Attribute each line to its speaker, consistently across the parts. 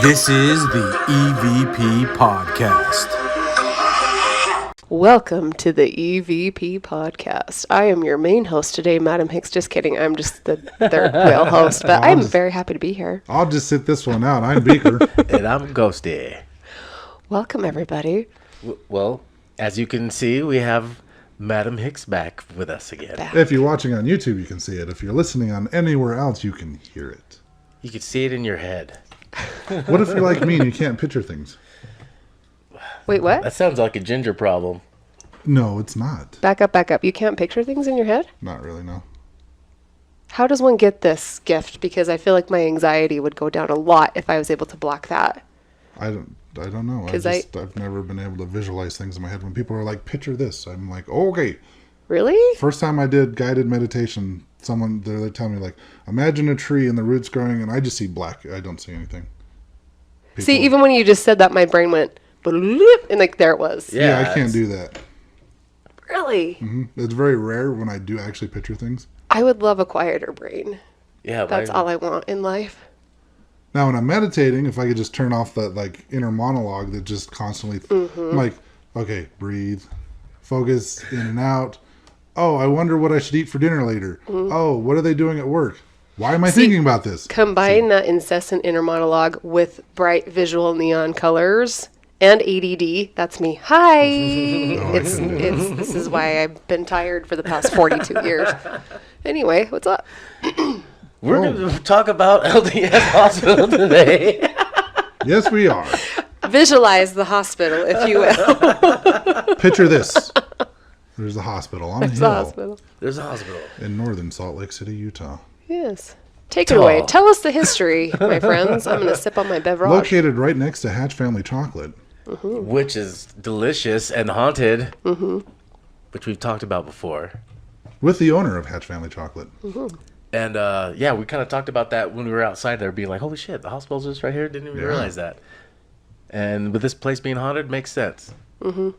Speaker 1: This is the EVP Podcast.
Speaker 2: Welcome to the EVP Podcast. I am your main host today, Madam Hicks. Just kidding. I'm just the third wheel host, but I'm very happy to be here.
Speaker 3: I'll just sit this one out. I'm Beaker.
Speaker 4: And I'm Ghosty.
Speaker 2: Welcome, everybody.
Speaker 4: Well, as you can see, we have Madam Hicks back with us again.
Speaker 3: If you're watching on YouTube, you can see it. If you're listening on anywhere else, you can hear it.
Speaker 4: You can see it in your head.
Speaker 3: What if you're like me and you can't picture things?
Speaker 2: Wait, what?
Speaker 4: That sounds like a ginger problem.
Speaker 3: No, it's not.
Speaker 2: Back up. You can't picture things in your head?
Speaker 3: Not really, no.
Speaker 2: How does one get this gift? Because I feel like my anxiety would go down a lot if I was able to block that.
Speaker 3: I don't know. I've never been able to visualize things in my head. When people are like, picture this, I'm like, oh, okay.
Speaker 2: Really?
Speaker 3: First time I did guided meditation, they're telling me like, imagine a tree and the roots growing, and I just see black. I don't see anything.
Speaker 2: See, even when you just said that, my brain went, bloop, and like there it was.
Speaker 3: Yeah, I can't do that.
Speaker 2: Really?
Speaker 3: Mm-hmm. It's very rare when I do actually picture things.
Speaker 2: I would love a quieter brain.
Speaker 4: Yeah,
Speaker 2: That's all I want in life.
Speaker 3: Now, when I'm meditating, if I could just turn off that like inner monologue that just constantly, I'm like, okay, breathe, focus in and out. Oh, I wonder what I should eat for dinner later. Oh, what are they doing at work? Why am I thinking about this?
Speaker 2: Combine that incessant inner monologue with bright visual neon colors and ADD. That's me. Hi. This is why I've been tired for the past 42 years. Anyway, what's up?
Speaker 4: We're going to talk about LDS Hospital today.
Speaker 3: Yes, we are.
Speaker 2: Visualize the hospital, if you will.
Speaker 3: Picture this. There's the hospital on a hill.
Speaker 4: There's a hospital.
Speaker 3: In northern Salt Lake City, Utah.
Speaker 2: Yes. Take it away. Tell us the history, my friends. I'm going to sip on my beverage.
Speaker 3: Located right next to Hatch Family Chocolate.
Speaker 4: Which is delicious and haunted. Which we've talked about before.
Speaker 3: With the owner of Hatch Family Chocolate.
Speaker 4: And yeah, we kind of talked about that when we were outside there, being like, holy shit, the hospital's just right here. Didn't even realize that. And with this place being haunted, makes sense.
Speaker 2: Did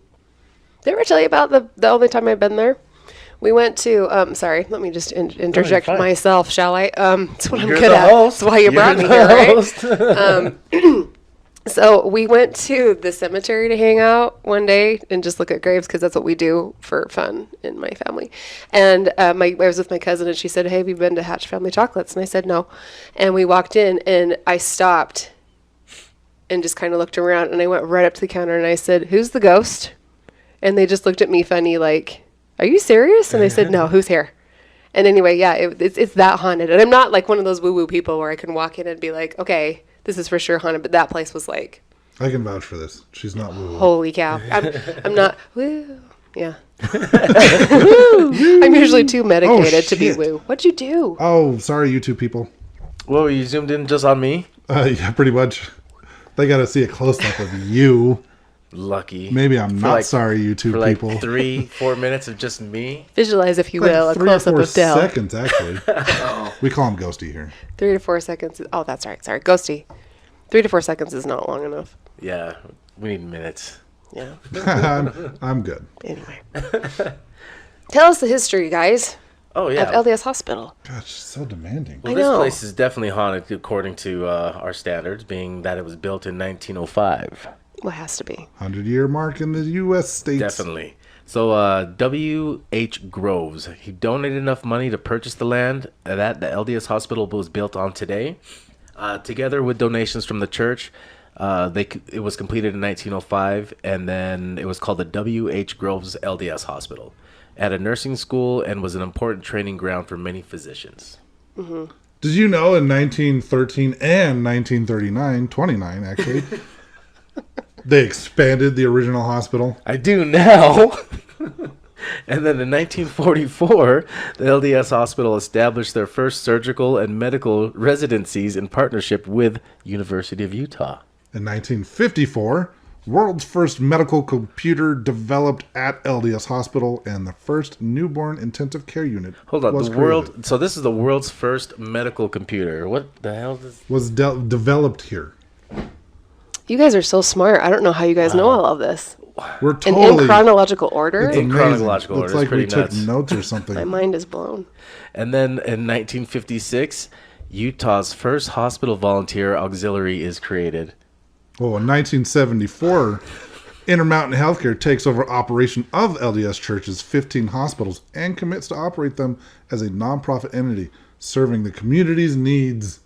Speaker 2: I ever tell you about the only time I've been there? We went to, sorry, let me just interject myself, shall I? It's what I'm good at. That's why you brought me here, right? So we went to the cemetery to hang out one day and just look at graves because that's what we do for fun in my family. And I was with my cousin and she said, hey, have you been to Hatch Family Chocolates? And I said, no. And we walked in and I stopped and just kind of looked around and I went right up to the counter and I said, who's the ghost? And they just looked at me funny like, are you serious? And I said, no, who's here? And anyway, yeah, it's that haunted. And I'm not like one of those woo-woo people where I can walk in and be like, okay, this is for sure haunted. But that place was like.
Speaker 3: I can vouch for this. She's not woo-woo.
Speaker 2: Holy cow. I'm not woo. Yeah. I'm usually too medicated to be woo. What'd you do?
Speaker 3: Oh, sorry, YouTube people.
Speaker 4: Whoa, you zoomed in just on me?
Speaker 3: Yeah, pretty much. They got to see a close-up of you.
Speaker 4: Lucky.
Speaker 3: Maybe I'm not sorry, YouTube
Speaker 4: for like
Speaker 3: people.
Speaker 4: 3-4 minutes of just me.
Speaker 2: Visualize, if you will, a close-up of Dell.
Speaker 3: 3 or 4 seconds, actually. We call him Ghosty here.
Speaker 2: 3 to 4 seconds. Oh, that's right. Sorry, Ghosty. 3 to 4 seconds is not long enough.
Speaker 4: Yeah, we need minutes.
Speaker 2: Yeah.
Speaker 3: I'm good.
Speaker 2: Anyway. Tell us the history, guys.
Speaker 4: Oh, yeah.
Speaker 2: Of LDS Hospital.
Speaker 3: Gosh, so demanding.
Speaker 4: Well, this place is definitely haunted according to our standards, being that it was built in 1905.
Speaker 2: Well, it has to be.
Speaker 3: 100-year mark in the U.S. states.
Speaker 4: Definitely. So W.H. Groves, he donated enough money to purchase the land that the LDS Hospital was built on today. Together with donations from the church, it was completed in 1905, and then it was called the W.H. Groves LDS Hospital. At a nursing school and was an important training ground for many physicians.
Speaker 3: Did you know in 1913 and 1939, 29 actually, they expanded the original hospital?
Speaker 4: I do now. And then in 1944, the LDS Hospital established their first surgical and medical residencies in partnership with University of Utah.
Speaker 3: In 1954, world's first medical computer developed at LDS Hospital, and the first newborn intensive care unit.
Speaker 4: Hold on,
Speaker 3: was
Speaker 4: So this is the world's first medical computer. What the hell
Speaker 3: was developed here?
Speaker 2: You guys are so smart. I don't know how you guys know all of this.
Speaker 3: We're totally
Speaker 2: in chronological order.
Speaker 3: It's
Speaker 4: in chronological order.
Speaker 3: It's like
Speaker 4: pretty
Speaker 3: we took
Speaker 4: nuts.
Speaker 3: notes or something.
Speaker 2: My mind is blown.
Speaker 4: And then in 1956, Utah's first hospital volunteer auxiliary is created.
Speaker 3: Well, in 1974, Intermountain Healthcare takes over operation of LDS Church's 15 hospitals and commits to operate them as a nonprofit entity, serving the community's needs.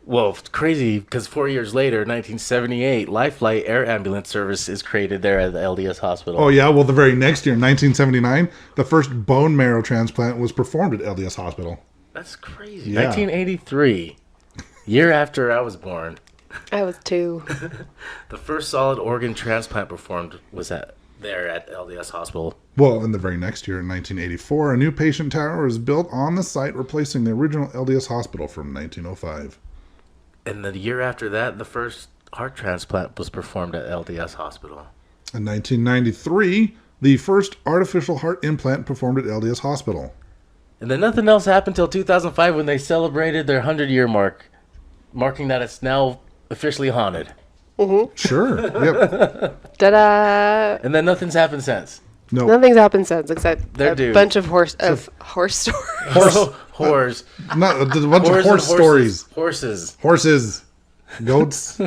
Speaker 4: Well, it's crazy because 4 years later, 1978, Life Flight Air Ambulance Service is created there at the LDS Hospital.
Speaker 3: Oh, yeah? Well, the very next year, in 1979, the first bone marrow transplant was performed at LDS Hospital.
Speaker 4: That's crazy.
Speaker 3: Yeah.
Speaker 4: 1983, year after I was born.
Speaker 2: I was 2.
Speaker 4: The first solid organ transplant performed was there at LDS Hospital.
Speaker 3: Well, in the very next year, in 1984, a new patient tower was built on the site, replacing the original LDS Hospital from 1905.
Speaker 4: And the year after that, the first heart transplant was performed at LDS Hospital.
Speaker 3: In 1993, the first artificial heart implant performed at LDS Hospital.
Speaker 4: And then nothing else happened until 2005 when they celebrated their 100-year mark, marking that it's now officially haunted.
Speaker 2: Mm-hmm.
Speaker 3: Sure. Yep.
Speaker 2: Ta-da!
Speaker 4: And then nothing's happened since.
Speaker 3: No.
Speaker 2: Nothing's happened since except
Speaker 4: They're
Speaker 2: a
Speaker 4: due.
Speaker 2: bunch of horse stories.
Speaker 4: Whores.
Speaker 3: Not a bunch
Speaker 4: Whores
Speaker 3: of horse
Speaker 4: and
Speaker 3: stories.
Speaker 4: Horses.
Speaker 3: Horses, goats,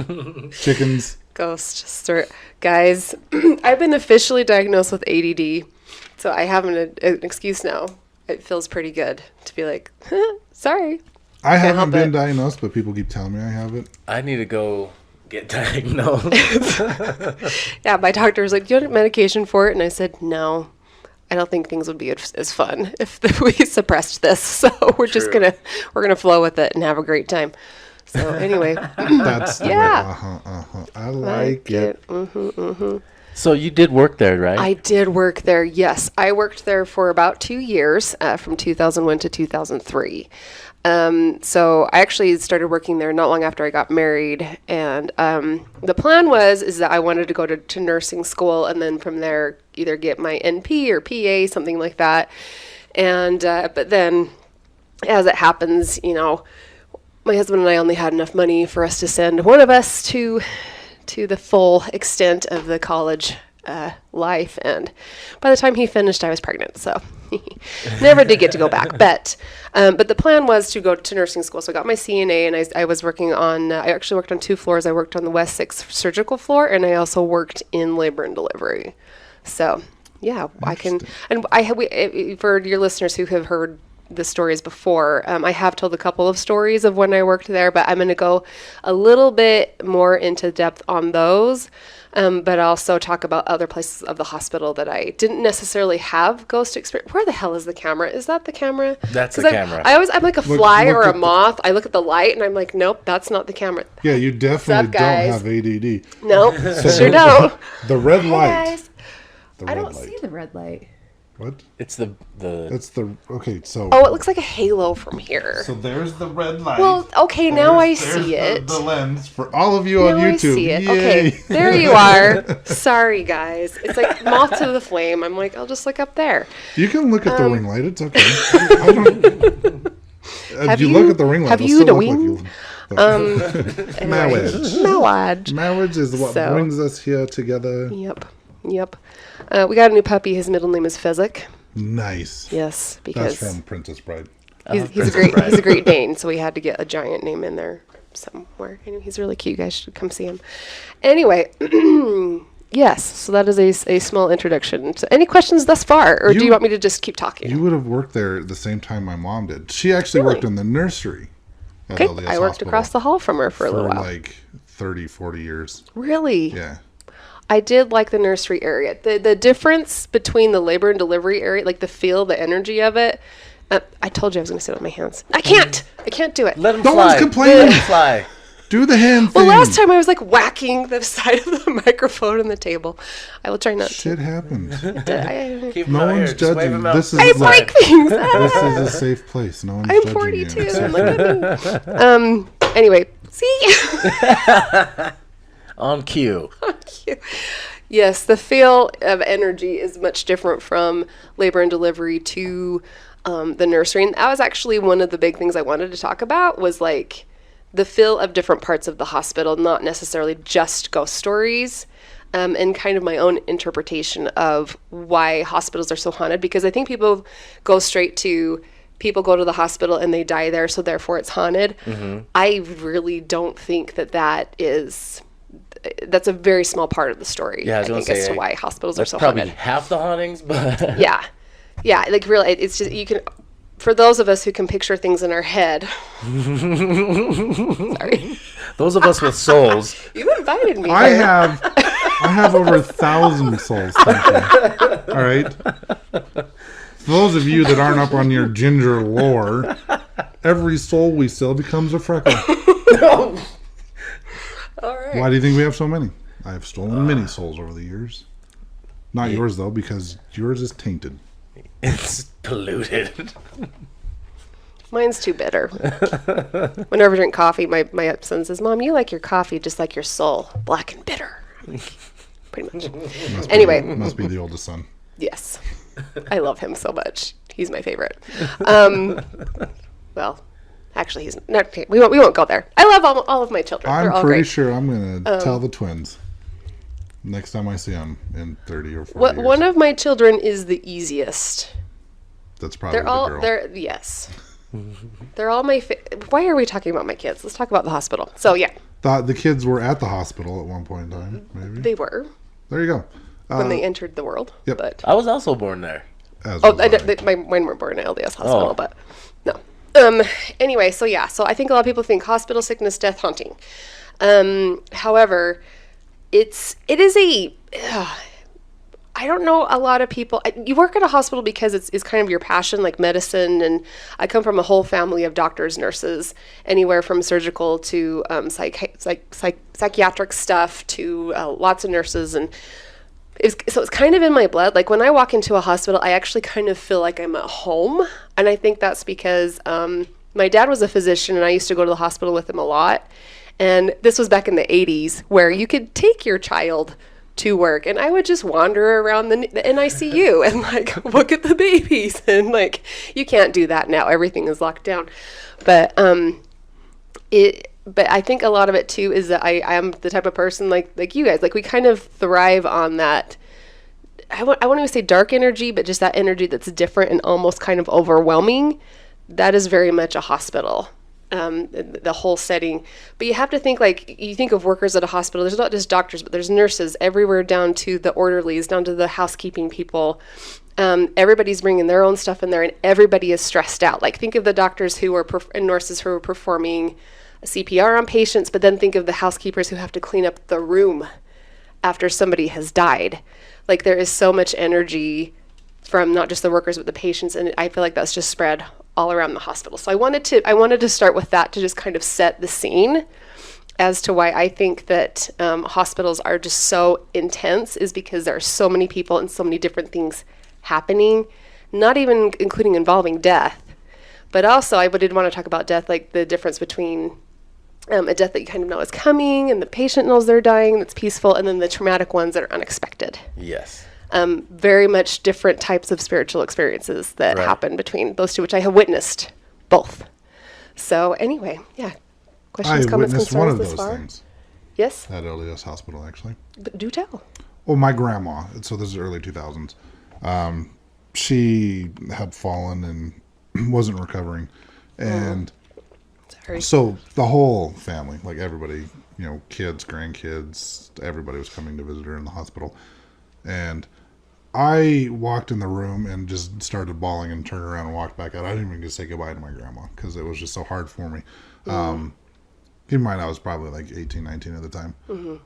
Speaker 3: chickens.
Speaker 2: Ghost story. Guys, I've been officially diagnosed with ADD, so I have an excuse now. It feels pretty good to be like, sorry.
Speaker 3: I haven't
Speaker 2: help
Speaker 3: been
Speaker 2: it.
Speaker 3: diagnosed, but people keep telling me I have it.
Speaker 4: I need to go get diagnosed.
Speaker 2: Yeah, my doctor was like, do you want medication for it? And I said, no. I don't think things would be as fun if we suppressed this. So we're just
Speaker 4: True.
Speaker 2: we're gonna flow with it and have a great time. So anyway,
Speaker 3: That's the
Speaker 2: Yeah.
Speaker 3: way. I like it.
Speaker 4: So you did work there, right?
Speaker 2: I did work there. Yes, I worked there for about 2 years, from 2001 to 2003. So I actually started working there not long after I got married, and the plan is that I wanted to go to nursing school, and then from there either get my NP or PA, something like that. And but then, as it happens, my husband and I only had enough money for us to send one of us to the full extent of the college life, and by the time he finished, I was pregnant, so never did get to go back. But the plan was to go to nursing school, so I got my CNA, and I was working on. I actually worked on 2 floors. I worked on the West 6 surgical floor, and I also worked in labor and delivery. So yeah, I can. And for your listeners who have heard the stories before, I have told a couple of stories of when I worked there, but I'm going to go a little bit more into depth on those. But also talk about other places of the hospital that I didn't necessarily have ghost experience. Where the hell is the camera? Is that the camera?
Speaker 4: That's the camera.
Speaker 2: I'm like a fly
Speaker 3: look
Speaker 2: or a
Speaker 3: at
Speaker 2: moth. I look at the light and I'm like, nope, that's not the camera.
Speaker 3: Yeah, you definitely
Speaker 2: up, guys?
Speaker 3: don't have ADD.
Speaker 2: Nope, sure don't.
Speaker 3: The red light.
Speaker 2: Guys,
Speaker 3: The
Speaker 2: I
Speaker 3: red
Speaker 2: don't
Speaker 3: light.
Speaker 2: see the red light.
Speaker 3: What?
Speaker 4: It's the
Speaker 3: That's the okay. So.
Speaker 2: Oh, it looks like a halo from here.
Speaker 3: So there's the red light.
Speaker 2: Well, okay, now I
Speaker 3: There's
Speaker 2: see it.
Speaker 3: The lens for all of you
Speaker 2: Now
Speaker 3: on
Speaker 2: I
Speaker 3: YouTube.
Speaker 2: see it.
Speaker 3: Yay.
Speaker 2: Okay, there you are. Sorry, guys. It's like moth to the flame. I'm like, I'll just look up there.
Speaker 3: You can look at the ring light. It's okay. I don't.
Speaker 2: Have
Speaker 3: you
Speaker 2: you-
Speaker 3: look at the ring light.
Speaker 2: have
Speaker 3: it'll
Speaker 2: you
Speaker 3: still
Speaker 2: the
Speaker 3: look like
Speaker 2: wing?
Speaker 3: you.
Speaker 2: Anyway, Mallard.
Speaker 3: Marriage is what
Speaker 2: So-
Speaker 3: brings us here together.
Speaker 2: Yep. We got a new puppy. His middle name is Physic.
Speaker 3: Nice.
Speaker 2: Yes,
Speaker 3: That's
Speaker 2: because
Speaker 3: from Princess Bride.
Speaker 2: he's a great Dane, so we had to get a giant name in there somewhere. Anyway, he's really cute. You guys should come see him. Anyway, yes. So that is a small introduction. So any questions thus far, or do you want me to just keep talking?
Speaker 3: You would have worked there at the same time my mom did. She actually
Speaker 2: Really?
Speaker 3: worked in the nursery at
Speaker 2: Okay,
Speaker 3: LDS
Speaker 2: I worked
Speaker 3: Hospital
Speaker 2: across the hall from her for a little while.
Speaker 3: like 30, 40 years.
Speaker 2: Really?
Speaker 3: Yeah.
Speaker 2: I did like the nursery area. The difference between the labor and delivery area, like the feel, the energy of it. I told you I was going to sit on my hands. I can't do it.
Speaker 4: let him
Speaker 3: No
Speaker 4: fly.
Speaker 3: one's complaining.
Speaker 4: Let him fly.
Speaker 3: Do the hand
Speaker 2: Well,
Speaker 3: thing.
Speaker 2: last time I was like whacking the side of the microphone on the table. I will try not
Speaker 3: Shit happens.
Speaker 2: to.
Speaker 4: Keep him
Speaker 3: No
Speaker 4: out here.
Speaker 3: one's
Speaker 4: Just wave
Speaker 3: judging.
Speaker 4: him out.
Speaker 3: This is
Speaker 2: I
Speaker 3: like-
Speaker 2: break things.
Speaker 3: This is a safe place. No one's
Speaker 2: I'm
Speaker 3: judging
Speaker 2: 42.
Speaker 3: you.
Speaker 2: And look at me. Anyway, see.
Speaker 4: On cue.
Speaker 2: Yes, the feel of energy is much different from labor and delivery to the nursery. And that was actually one of the big things I wanted to talk about, was like the feel of different parts of the hospital, not necessarily just ghost stories, and kind of my own interpretation of why hospitals are so haunted. Because I think people go straight to people go to the hospital and they die there, so therefore it's haunted. I really don't think that's a very small part of the story.
Speaker 4: Yeah,
Speaker 2: I think as to why hospitals are so
Speaker 4: probably
Speaker 2: haunted.
Speaker 4: Half the hauntings, but
Speaker 2: yeah, like really, it's just, you can, for those of us who can picture things in our head. Sorry.
Speaker 4: Those of us with souls.
Speaker 2: You invited me.
Speaker 3: I have over 1,000 souls. Thank you. All right. For those of you that aren't up on your ginger lore, every soul we sell becomes a freckle.
Speaker 2: All right.
Speaker 3: Why do you think we have so many? I have stolen many souls over the years. Not yours, though, because yours is tainted.
Speaker 4: It's polluted.
Speaker 2: Mine's too bitter. Whenever I drink coffee, my son says, "Mom, you like your coffee just like your soul, black and bitter." Pretty much.
Speaker 3: Must be the oldest son.
Speaker 2: Yes. I love him so much. He's my favorite. Well, actually, he's not. Okay, we won't go there. I love all of my children. They're all
Speaker 3: I'm pretty
Speaker 2: great.
Speaker 3: sure I'm going to tell the twins next time I see them in 30 or 40 years.
Speaker 2: One of my children is the easiest.
Speaker 3: That's probably
Speaker 2: Yes. They're all my. Why are we talking about my kids? Let's talk about the hospital. So yeah.
Speaker 3: The kids were at the hospital at one point in time. Maybe
Speaker 2: They were.
Speaker 3: There you go.
Speaker 2: When they entered the world.
Speaker 3: Yep.
Speaker 2: But
Speaker 4: I was also born there.
Speaker 2: mine weren't born at LDS Hospital, but no. Anyway, so I think a lot of people think hospital sickness, death, haunting. However, it is a. I don't know a lot of people. You work at a hospital because it's kind of your passion, like medicine. And I come from a whole family of doctors, nurses, anywhere from surgical to psychiatric stuff to lots of nurses. And so it's kind of in my blood. Like when I walk into a hospital, I actually kind of feel like I'm at home. And I think that's because my dad was a physician and I used to go to the hospital with him a lot. And this was back in the 80s where you could take your child to work and I would just wander around the NICU and like look at the babies, and like you can't do that now. Everything is locked down. But I think a lot of it too is that I am the type of person like you guys, like we kind of thrive on that. I won't even say dark energy, but just that energy that's different and almost kind of overwhelming. That is very much a hospital. The whole setting. But you have to think, like, you think of workers at a hospital, there's not just doctors, but there's nurses everywhere, down to the orderlies, down to the housekeeping people. Everybody's bringing their own stuff in there and everybody is stressed out. Like, think of the doctors who are and nurses who are performing CPR on patients, but then think of the housekeepers who have to clean up the room after somebody has died. Like, there is so much energy from not just the workers but the patients, and I feel like that's just spread all around the hospital. So I wanted to start with that to just kind of set the scene as to why I think that hospitals are just so intense, is because there are so many people and so many different things happening, not even including involving death. But also I did want to talk about death, like the difference between a death that you kind of know is coming and the patient knows they're dying, that's peaceful, and then the traumatic ones that are unexpected.
Speaker 4: Yes.
Speaker 2: Very much different types of spiritual experiences that happen between those two, which I have witnessed both. So anyway, questions, comments,
Speaker 3: witnessed
Speaker 2: concerns
Speaker 3: one of
Speaker 2: this
Speaker 3: those
Speaker 2: far?
Speaker 3: things.
Speaker 2: Yes?
Speaker 3: At LDS Hospital, actually.
Speaker 2: But do tell.
Speaker 3: Well, my grandma, so this is early 2000s, she had fallen and wasn't recovering. And so the whole family, like everybody, kids, grandkids, everybody was coming to visit her in the hospital. And I walked in the room and just started bawling and turned around and walked back out. I didn't even get to say goodbye to my grandma because it was just so hard for me. Keep in mind, I was probably like 18, 19 at the time.
Speaker 2: So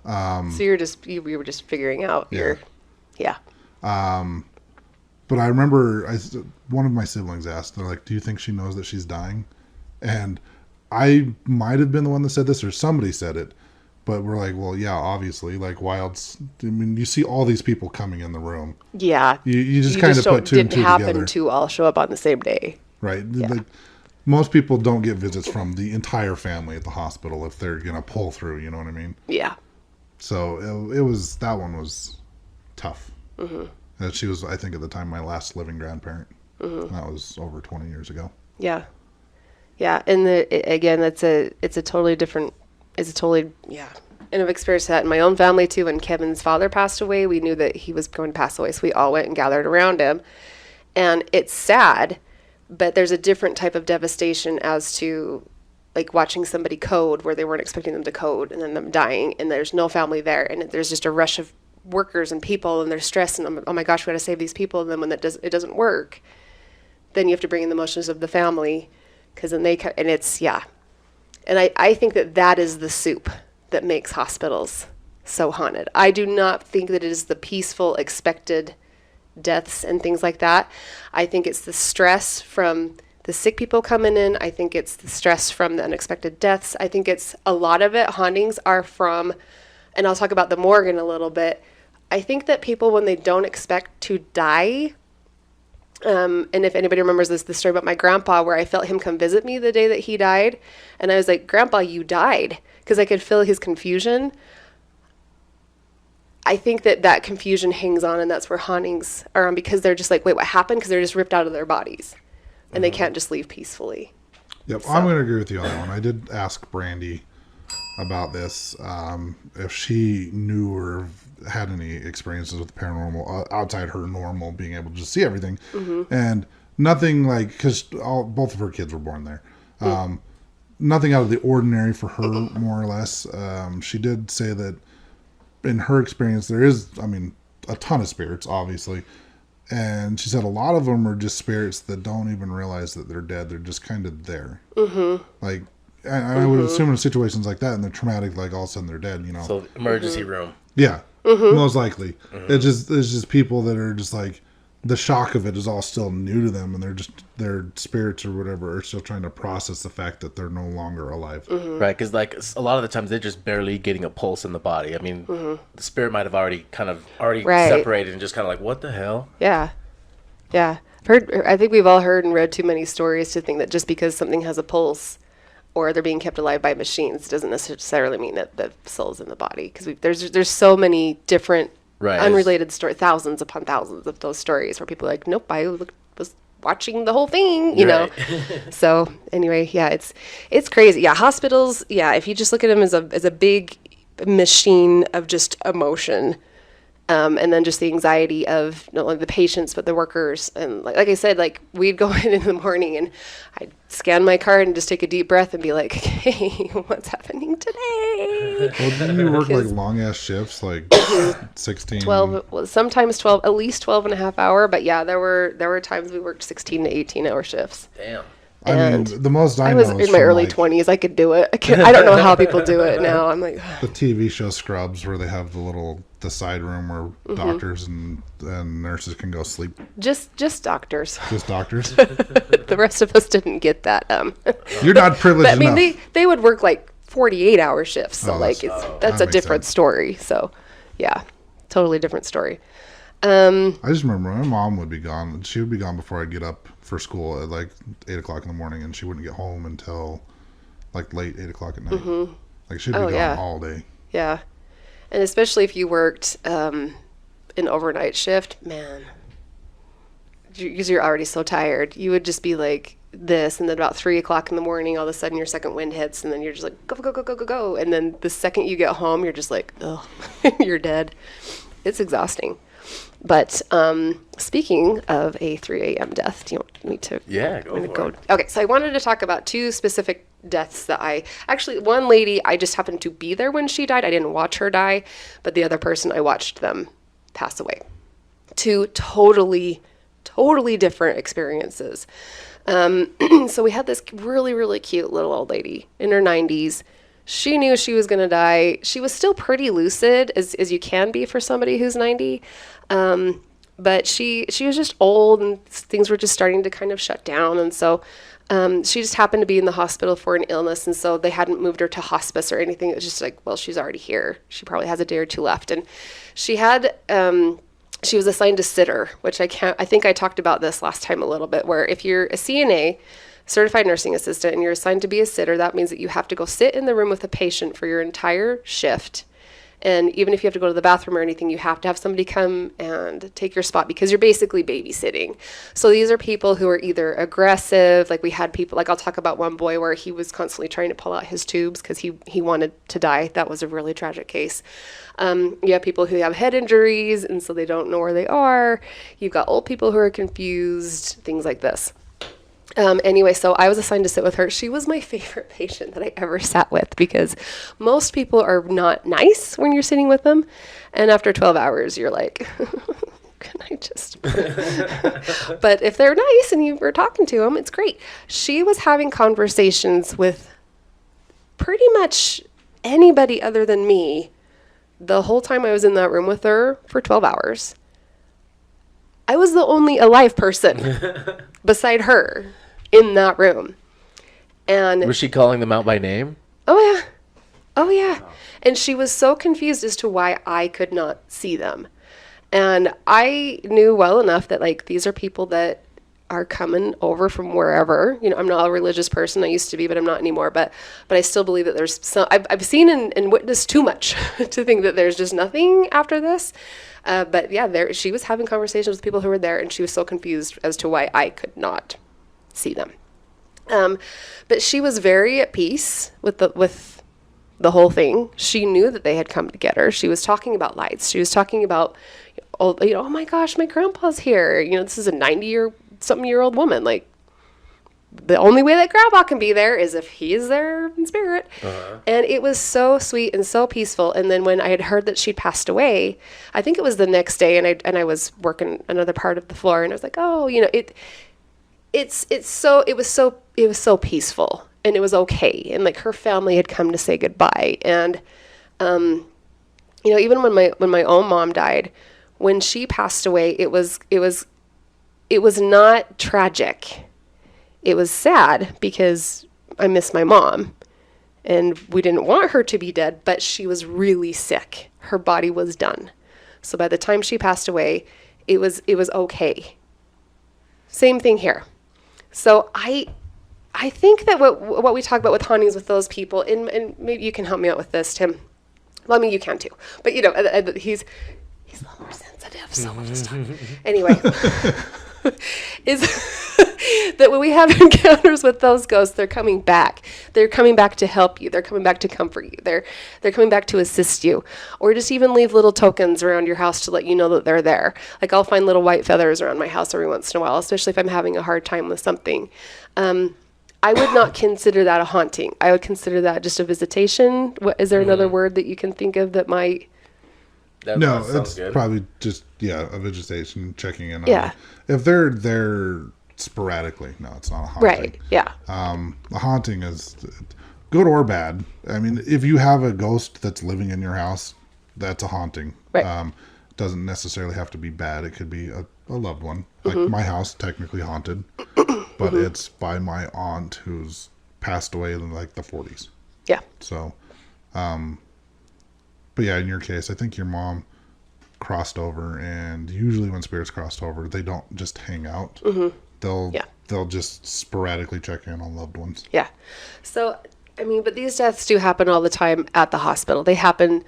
Speaker 2: you were just figuring out
Speaker 3: Yeah. But I remember one of my siblings asked, they're like, do you think she knows that she's dying? And I might have been the one that said this, or somebody said it. But we're like, well, yeah, obviously, like wilds. I mean, you see all these people coming in the room.
Speaker 2: Yeah.
Speaker 3: You just kind of put two and two together.
Speaker 2: Didn't happen to all show up on the same day.
Speaker 3: Right.
Speaker 2: Yeah.
Speaker 3: Like, most people don't get visits from the entire family at the hospital if they're going to pull through, you know what I mean?
Speaker 2: Yeah.
Speaker 3: So that one was tough. And she was, I think at the time, my last living grandparent. And that was over 20 years ago.
Speaker 2: Yeah. Yeah. And again, it's a totally different, and I've experienced that in my own family too. When Kevin's father passed away, we knew that he was going to pass away, so we all went and gathered around him. And it's sad, But there's a different type of devastation as to like watching somebody code where they weren't expecting them to code and then them dying and there's no family there and there's just a rush of workers and people and they're stressed and oh my gosh, we got to save these people. And then when it doesn't work, then you have to bring in the emotions of the family because then and it's, yeah. And I think that is the soup that makes hospitals so haunted. I do not think that it is the peaceful, expected deaths and things like that. I think it's the stress from the sick people coming in. I think it's the stress from the unexpected deaths. I think it's a lot of it. Hauntings are from, and I'll talk about the morgue in a little bit. I think that people, when they don't expect to die, and if anybody remembers the story about my grandpa, where I felt him come visit me the day that he died, and I was like, Grandpa, you died, because I could feel his confusion. I think that confusion hangs on, and that's where hauntings are on, because they're just like, wait, what happened? Because they're just ripped out of their bodies. And they can't just leave peacefully.
Speaker 3: Yep, so. I'm going to agree with you on that one. I did ask Brandy about this, if she knew or had any experiences with the paranormal outside her normal being able to just see everything. And nothing like, because both of her kids were born there. Nothing out of the ordinary for her, more or less. She did say that in her experience, there is, a ton of spirits, obviously. And she said a lot of them are just spirits that don't even realize that they're dead. They're just kind of there. Like, I would assume in situations like that, and they're traumatic, like all of a sudden they're dead, So
Speaker 4: emergency room.
Speaker 3: Yeah, most likely. It's just people that are just like, the shock of it is all still new to them, and their spirits or whatever are still trying to process the fact that they're no longer alive.
Speaker 4: Right, because like a lot of the times they're just barely getting a pulse in the body. The spirit might have already separated and just kind of like, what the hell?
Speaker 2: Yeah. I think we've all heard and read too many stories to think that just because something has a pulse or they're being kept alive by machines doesn't necessarily mean that the soul's in the body. Because there's so many different unrelated stories, thousands upon thousands of those stories where people are like, nope, I was watching the whole thing, you know. So anyway, yeah, it's crazy. Yeah, hospitals. Yeah, if you just look at them as a big machine of just emotion, and then just the anxiety of not only the patients but the workers. And like I said, like we'd go in the morning and I'd scan my card and just take a deep breath and be like, hey, what's happening today?
Speaker 3: Well, didn't you work like long ass shifts, like 16,
Speaker 2: 12, well, sometimes 12, at least 12 and a half hour. But yeah, there were times we worked 16 to 18 hour shifts.
Speaker 4: Damn.
Speaker 3: The most I
Speaker 2: was
Speaker 3: know
Speaker 2: in my early 20s. I could do it. I don't know how people do it now. I'm like
Speaker 3: the TV show Scrubs, where they have the side room where doctors and nurses can go sleep.
Speaker 2: Just doctors.
Speaker 3: Just doctors.
Speaker 2: The rest of us didn't get that.
Speaker 3: You're not privileged enough.
Speaker 2: They would work like 48-hour shifts. So that's a different story. So yeah, totally different story.
Speaker 3: I just remember my mom would be gone. She would be gone before I'd get up for school at like 8 o'clock in the morning, and she wouldn't get home until like late 8 o'clock at night. Like she'd be gone all day. Yeah.
Speaker 2: And especially if you worked an overnight shift, man, because you're already so tired, you would just be like this, and then about 3 o'clock in the morning, all of a sudden your second wind hits, and then you're just like, go, go, go, go, go, go. And then the second you get home, you're just like, oh, you're dead. It's exhausting. But speaking of a 3 a.m. death, do you want me to?
Speaker 4: Yeah, go for it.
Speaker 2: Okay, so I wanted to talk about two specific deaths that one lady, I just happened to be there when she died. I didn't watch her die, but the other person, I watched them pass away. Two totally different experiences. So we had this really, really cute little old lady in her 90s. She knew she was going to die. She was still pretty lucid, as you can be for somebody who's 90. But she was just old, and things were just starting to kind of shut down. And so she just happened to be in the hospital for an illness. And so they hadn't moved her to hospice or anything. It was just like, well, she's already here. She probably has a day or two left. And she had... she was assigned a sitter, which I think I talked about this last time a little bit, where if you're a CNA, certified nursing assistant, and you're assigned to be a sitter, that means that you have to go sit in the room with a patient for your entire shift. And even if you have to go to the bathroom or anything, you have to have somebody come and take your spot, because you're basically babysitting. So these are people who are either aggressive, like we had people, like I'll talk about one boy where he was constantly trying to pull out his tubes because he wanted to die. That was a really tragic case. You have people who have head injuries, and so they don't know where they are. You've got old people who are confused, things like this. Anyway, so I was assigned to sit with her. She was my favorite patient that I ever sat with because most people are not nice when you're sitting with them. And after 12 hours, you're like, can I just... But if they're nice and you were talking to them, it's great. She was having conversations with pretty much anybody other than me the whole time I was in that room with her for 12 hours. I was the only alive person beside her in that room. And
Speaker 4: was she calling them out by name?
Speaker 2: Oh yeah. Oh yeah. And she was so confused as to why I could not see them. And I knew well enough that like these are people that are coming over from wherever. You know, I'm not a religious person. I used to be, but I'm not anymore. But I still believe that there's some. I've seen and witnessed too much to think that there's just nothing after this. But yeah, she was having conversations with people who were there, and she was so confused as to why I could not see them. But she was very at peace with the whole thing. She knew that they had come to get her. She was talking about lights. She was talking about, oh my gosh, my grandpa's here. You know, this is a 90-something-year-old woman. Like, the only way that grandpa can be there is if he's there in spirit. Uh-huh. And it was so sweet and so peaceful. And then when I had heard that she'd passed away, I think it was the next day, and I was working another part of the floor, and I was like, oh, you know, it was so peaceful, and it was okay. And like her family had come to say goodbye. And, you know, even when my own mom died, when she passed away, it was not tragic. It was sad because I miss my mom, and we didn't want her to be dead, but she was really sick. Her body was done. So by the time she passed away, it was okay. Same thing here. So I think that what we talk about with hauntings with those people, and maybe you can help me out with this, Tim. Well, I mean, you can too. But, you know, he's a little more sensitive, so we'll just talk. Anyway, is that when we have encounters with those ghosts, they're coming back. They're coming back to help you. They're coming back to comfort you. They're coming back to assist you. Or just even leave little tokens around your house to let you know that they're there. Like I'll find little white feathers around my house every once in a while, especially if I'm having a hard time with something. I would not consider that a haunting. I would consider that just a visitation. Is there another word that you can think of that might...
Speaker 3: No, it's good. Probably just, a vegetation checking in on them. If they're there sporadically, no, it's not a haunting.
Speaker 2: Right, yeah.
Speaker 3: A haunting is good or bad. I mean, if you have a ghost that's living in your house, that's a haunting.
Speaker 2: Right.
Speaker 3: Doesn't necessarily have to be bad. It could be a loved one. Like my house, technically haunted, but it's by my aunt who's passed away in like the 40s.
Speaker 2: Yeah.
Speaker 3: So, but yeah, in your case, I think your mom crossed over, and usually when spirits crossed over, they don't just hang out. They'll just sporadically check in on loved ones.
Speaker 2: Yeah. So, I mean, but these deaths do happen all the time at the hospital. They happen.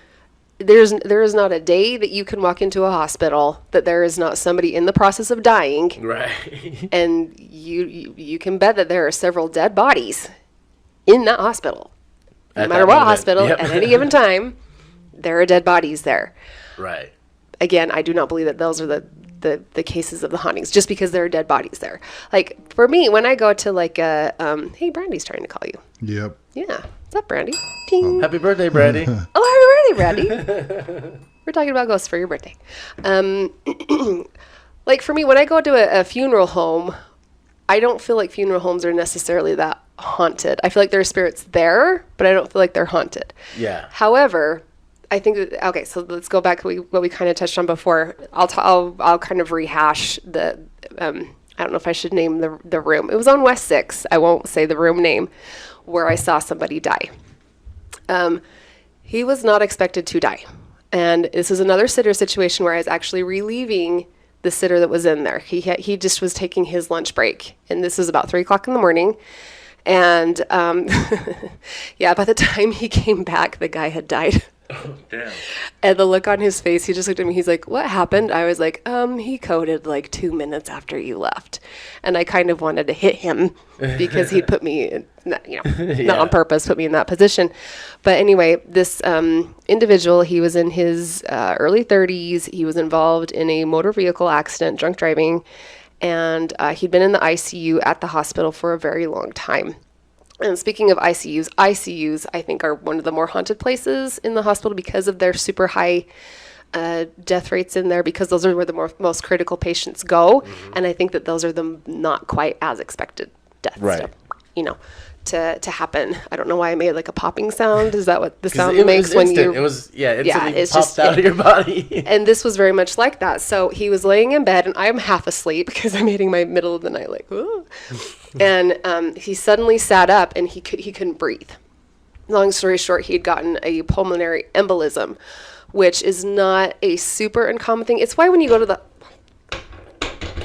Speaker 2: There is not a day that you can walk into a hospital that there is not somebody in the process of dying.
Speaker 4: Right.
Speaker 2: And you can bet that there are several dead bodies in that hospital. No matter what hospital, at any given time, there are dead bodies there.
Speaker 4: Right.
Speaker 2: Again, I do not believe that those are the cases of the hauntings, just because there are dead bodies there. Like, for me, when I go to like hey, Brandy's trying to call you.
Speaker 3: Yep.
Speaker 2: Yeah. What's up, Brandy? Ting.
Speaker 4: Happy birthday, Brandy.
Speaker 2: Oh, happy birthday, Brandy. We're talking about ghosts for your birthday. Like, for me, when I go to a funeral home, I don't feel like funeral homes are necessarily that haunted. I feel like there are spirits there, but I don't feel like they're haunted.
Speaker 4: Yeah.
Speaker 2: However, I think that, okay, so let's go back to what we kind of touched on before. I'll kind of rehash the, I don't know if I should name the room. It was on West 6. I won't say the room name, where I saw somebody die. He was not expected to die. And this is another sitter situation where I was actually relieving the sitter that was in there. He just was taking his lunch break. And this was about 3 o'clock in the morning. And yeah, by the time he came back, the guy had died.
Speaker 4: Oh, damn.
Speaker 2: And the look on his face, he just looked at me. He's like, what happened? I was like, he coded like 2 minutes after you left. And I kind of wanted to hit him because he'd put me in, not on purpose, put me in that position. But anyway, this individual, he was in his early 30s. He was involved in a motor vehicle accident, drunk driving. and he'd been in the ICU at the hospital for a very long time. And speaking of ICUs, I think are one of the more haunted places in the hospital because of their super high death rates in there, because those are where the most critical patients go. And I think that those are the not quite as expected deaths, to happen. I don't know why I made like a popping sound. Is that what the sound makes when you...
Speaker 4: It was, instantly popped out of your body.
Speaker 2: And this was very much like that. So he was laying in bed, and I'm half asleep because I'm hitting my middle of the night, like, ooh. And he suddenly sat up, and he couldn't breathe. Long story short, he had gotten a pulmonary embolism, which is not a super uncommon thing. It's why when you go to the...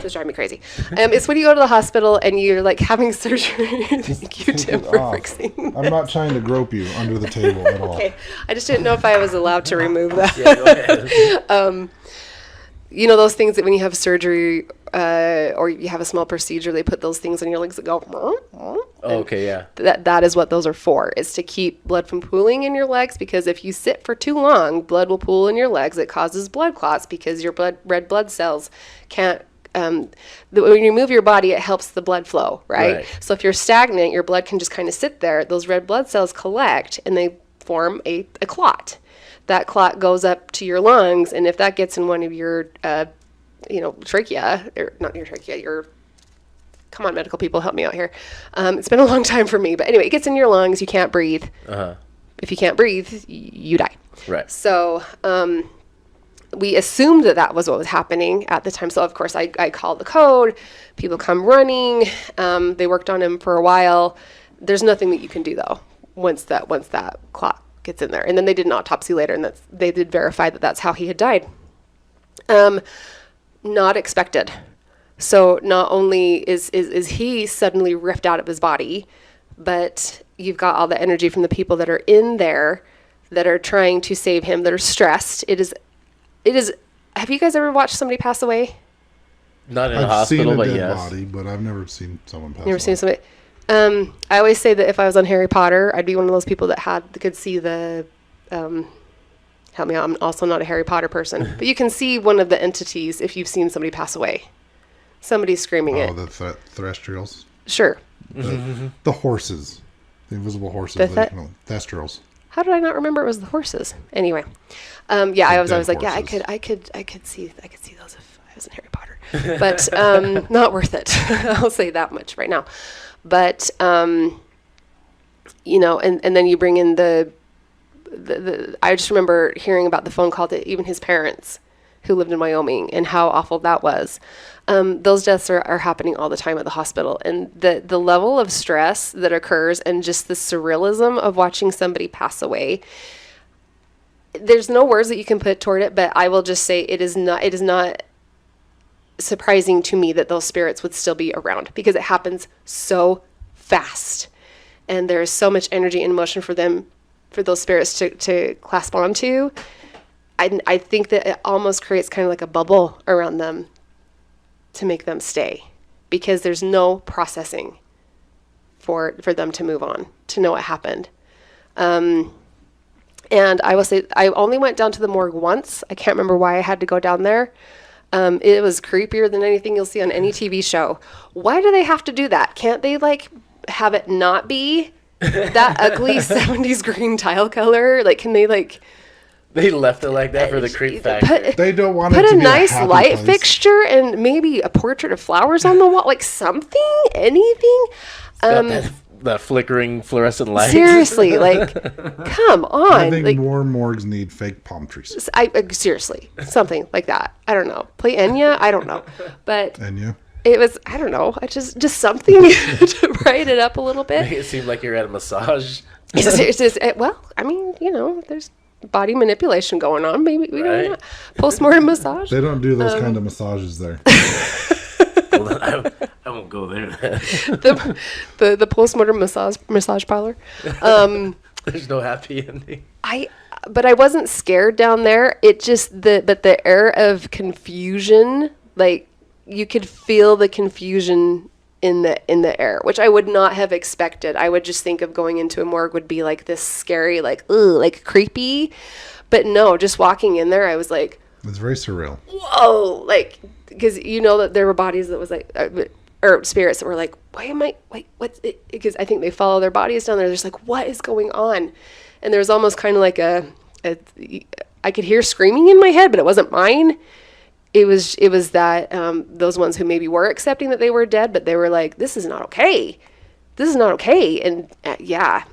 Speaker 2: This drives me crazy. It's when you go to the hospital and you're like having surgery. Thank you, Tim, for fixing.
Speaker 3: I'm not trying to grope you under the table at all.
Speaker 2: Okay, I just didn't know if I was allowed to remove that.
Speaker 4: Yeah, go ahead.
Speaker 2: You know those things that when you have surgery or you have a small procedure, they put those things on your legs that go.
Speaker 4: Okay, yeah.
Speaker 2: That is what those are for. Is to keep blood from pooling in your legs, because if you sit for too long, blood will pool in your legs. It causes blood clots because your red blood cells can't. When you move your body, it helps the blood flow, right? So if you're stagnant, your blood can just kind of sit there. Those red blood cells collect and they form a clot. That clot goes up to your lungs, and if that gets in one of your, trachea, or not your trachea, come on, medical people, help me out here. It's been a long time for me, but anyway, it gets in your lungs, you can't breathe. If you can't breathe, you die.
Speaker 4: Right.
Speaker 2: So, we assumed that was what was happening at the time. So, of course, I called the code. People come running. They worked on him for a while. There's nothing that you can do, though, once that clot gets in there. And then they did an autopsy later, and they did verify that that's how he had died. Not expected. So not only is he suddenly ripped out of his body, but you've got all the energy from the people that are in there that are trying to save him, that are stressed. It is. Have you guys ever watched somebody pass away?
Speaker 4: Not in a hospital, but yes.
Speaker 3: I've seen a dead body, but I've never seen someone pass away.
Speaker 2: Never seen somebody. I always say that if I was on Harry Potter, I'd be one of those people that could see the. Help me out. I'm also not a Harry Potter person, but you can see one of the entities if you've seen somebody pass away. Somebody's screaming it.
Speaker 3: Oh, the Thestrals.
Speaker 2: Sure.
Speaker 3: The horses, the invisible horses. Thestrals.
Speaker 2: How did I not remember it was the horses? Anyway, I was always like, I could see those if I was in Harry Potter, but not worth it. I'll say that much right now. But and then you bring in the I just remember hearing about the phone call to even his parents who lived in Wyoming and how awful that was. Those deaths are happening all the time at the hospital, and the level of stress that occurs and just the surrealism of watching somebody pass away. There's no words that you can put toward it, but I will just say it is not surprising to me that those spirits would still be around, because it happens so fast, and there is so much energy and emotion for those spirits to clasp onto. I think that it almost creates kind of like a bubble around them to make them stay, because there's no processing for them to move on, to know what happened. And I will say, I only went down to the morgue once. I can't remember why I had to go down there. It was creepier than anything you'll see on any TV show. Why do they have to do that? Can't they have it not be that ugly 70s green tile color? Can they
Speaker 4: They left it like that for the creep factor.
Speaker 3: They don't want
Speaker 2: put
Speaker 3: it to
Speaker 2: a
Speaker 3: be
Speaker 2: nice
Speaker 3: a
Speaker 2: light
Speaker 3: place.
Speaker 2: fixture and maybe a portrait of flowers on the wall, something, anything.
Speaker 4: That flickering fluorescent light.
Speaker 2: Seriously, come on.
Speaker 3: I think more morgues need fake palm trees.
Speaker 2: Seriously, something like that. I don't know. Play Enya? I don't know. But
Speaker 3: Enya?
Speaker 2: It was, I don't know, just something to brighten it up a little bit.
Speaker 4: Make it seem like you're at a massage.
Speaker 2: Well, I mean, there's body manipulation going on. Maybe we don't know. Postmortem massage.
Speaker 3: They don't do those kind of massages there.
Speaker 4: Well, I won't go there.
Speaker 2: the postmortem massage parlor.
Speaker 4: There's no happy ending.
Speaker 2: But I wasn't scared down there. It just the air of confusion, you could feel the confusion in the air, which I would not have expected. I would just think of going into a morgue would be this scary, creepy. But no, just walking in there, I was like,
Speaker 3: It's very surreal.
Speaker 2: Whoa, like, because you know that there were bodies that was like, or spirits that were like, why am I, wait, what's it? Because I think they follow their bodies down there. They're just like, what is going on? And there was almost kind of like I could hear screaming in my head, but it wasn't mine. It was that those ones who maybe were accepting that they were dead, but they were like, this is not okay. This is not okay. And yeah.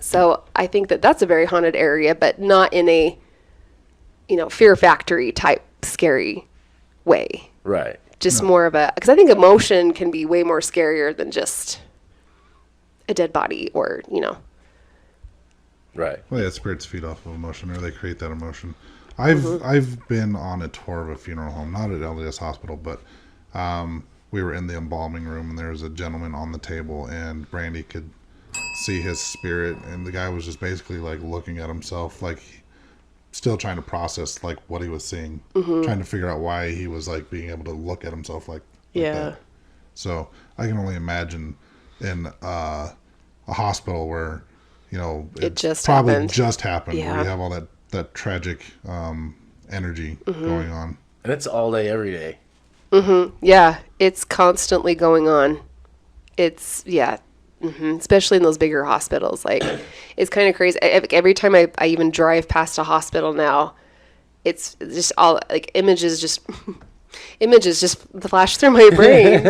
Speaker 2: So I think that that's a very haunted area, but not in a, Fear Factory type scary way.
Speaker 4: Right.
Speaker 2: Just more of because I think emotion can be way more scarier than just a dead body or,
Speaker 4: Right.
Speaker 3: Well, yeah, spirits feed off of emotion, or they create that emotion. I've been on a tour of a funeral home, not at LDS Hospital, but we were in the embalming room, and there was a gentleman on the table, and Brandy could see his spirit, and the guy was just basically like looking at himself, like still trying to process like what he was seeing, trying to figure out why he was like being able to look at himself like that. So I can only imagine in a hospital where
Speaker 2: it just
Speaker 3: probably
Speaker 2: happened.
Speaker 3: just happened.
Speaker 2: Yeah.
Speaker 3: Where you have all that tragic energy going on,
Speaker 4: and it's all day, every day.
Speaker 2: Yeah, it's constantly going on. It's especially in those bigger hospitals. Like, it's kind of crazy. Every time I even drive past a hospital now, it's just all like images just flash through my brain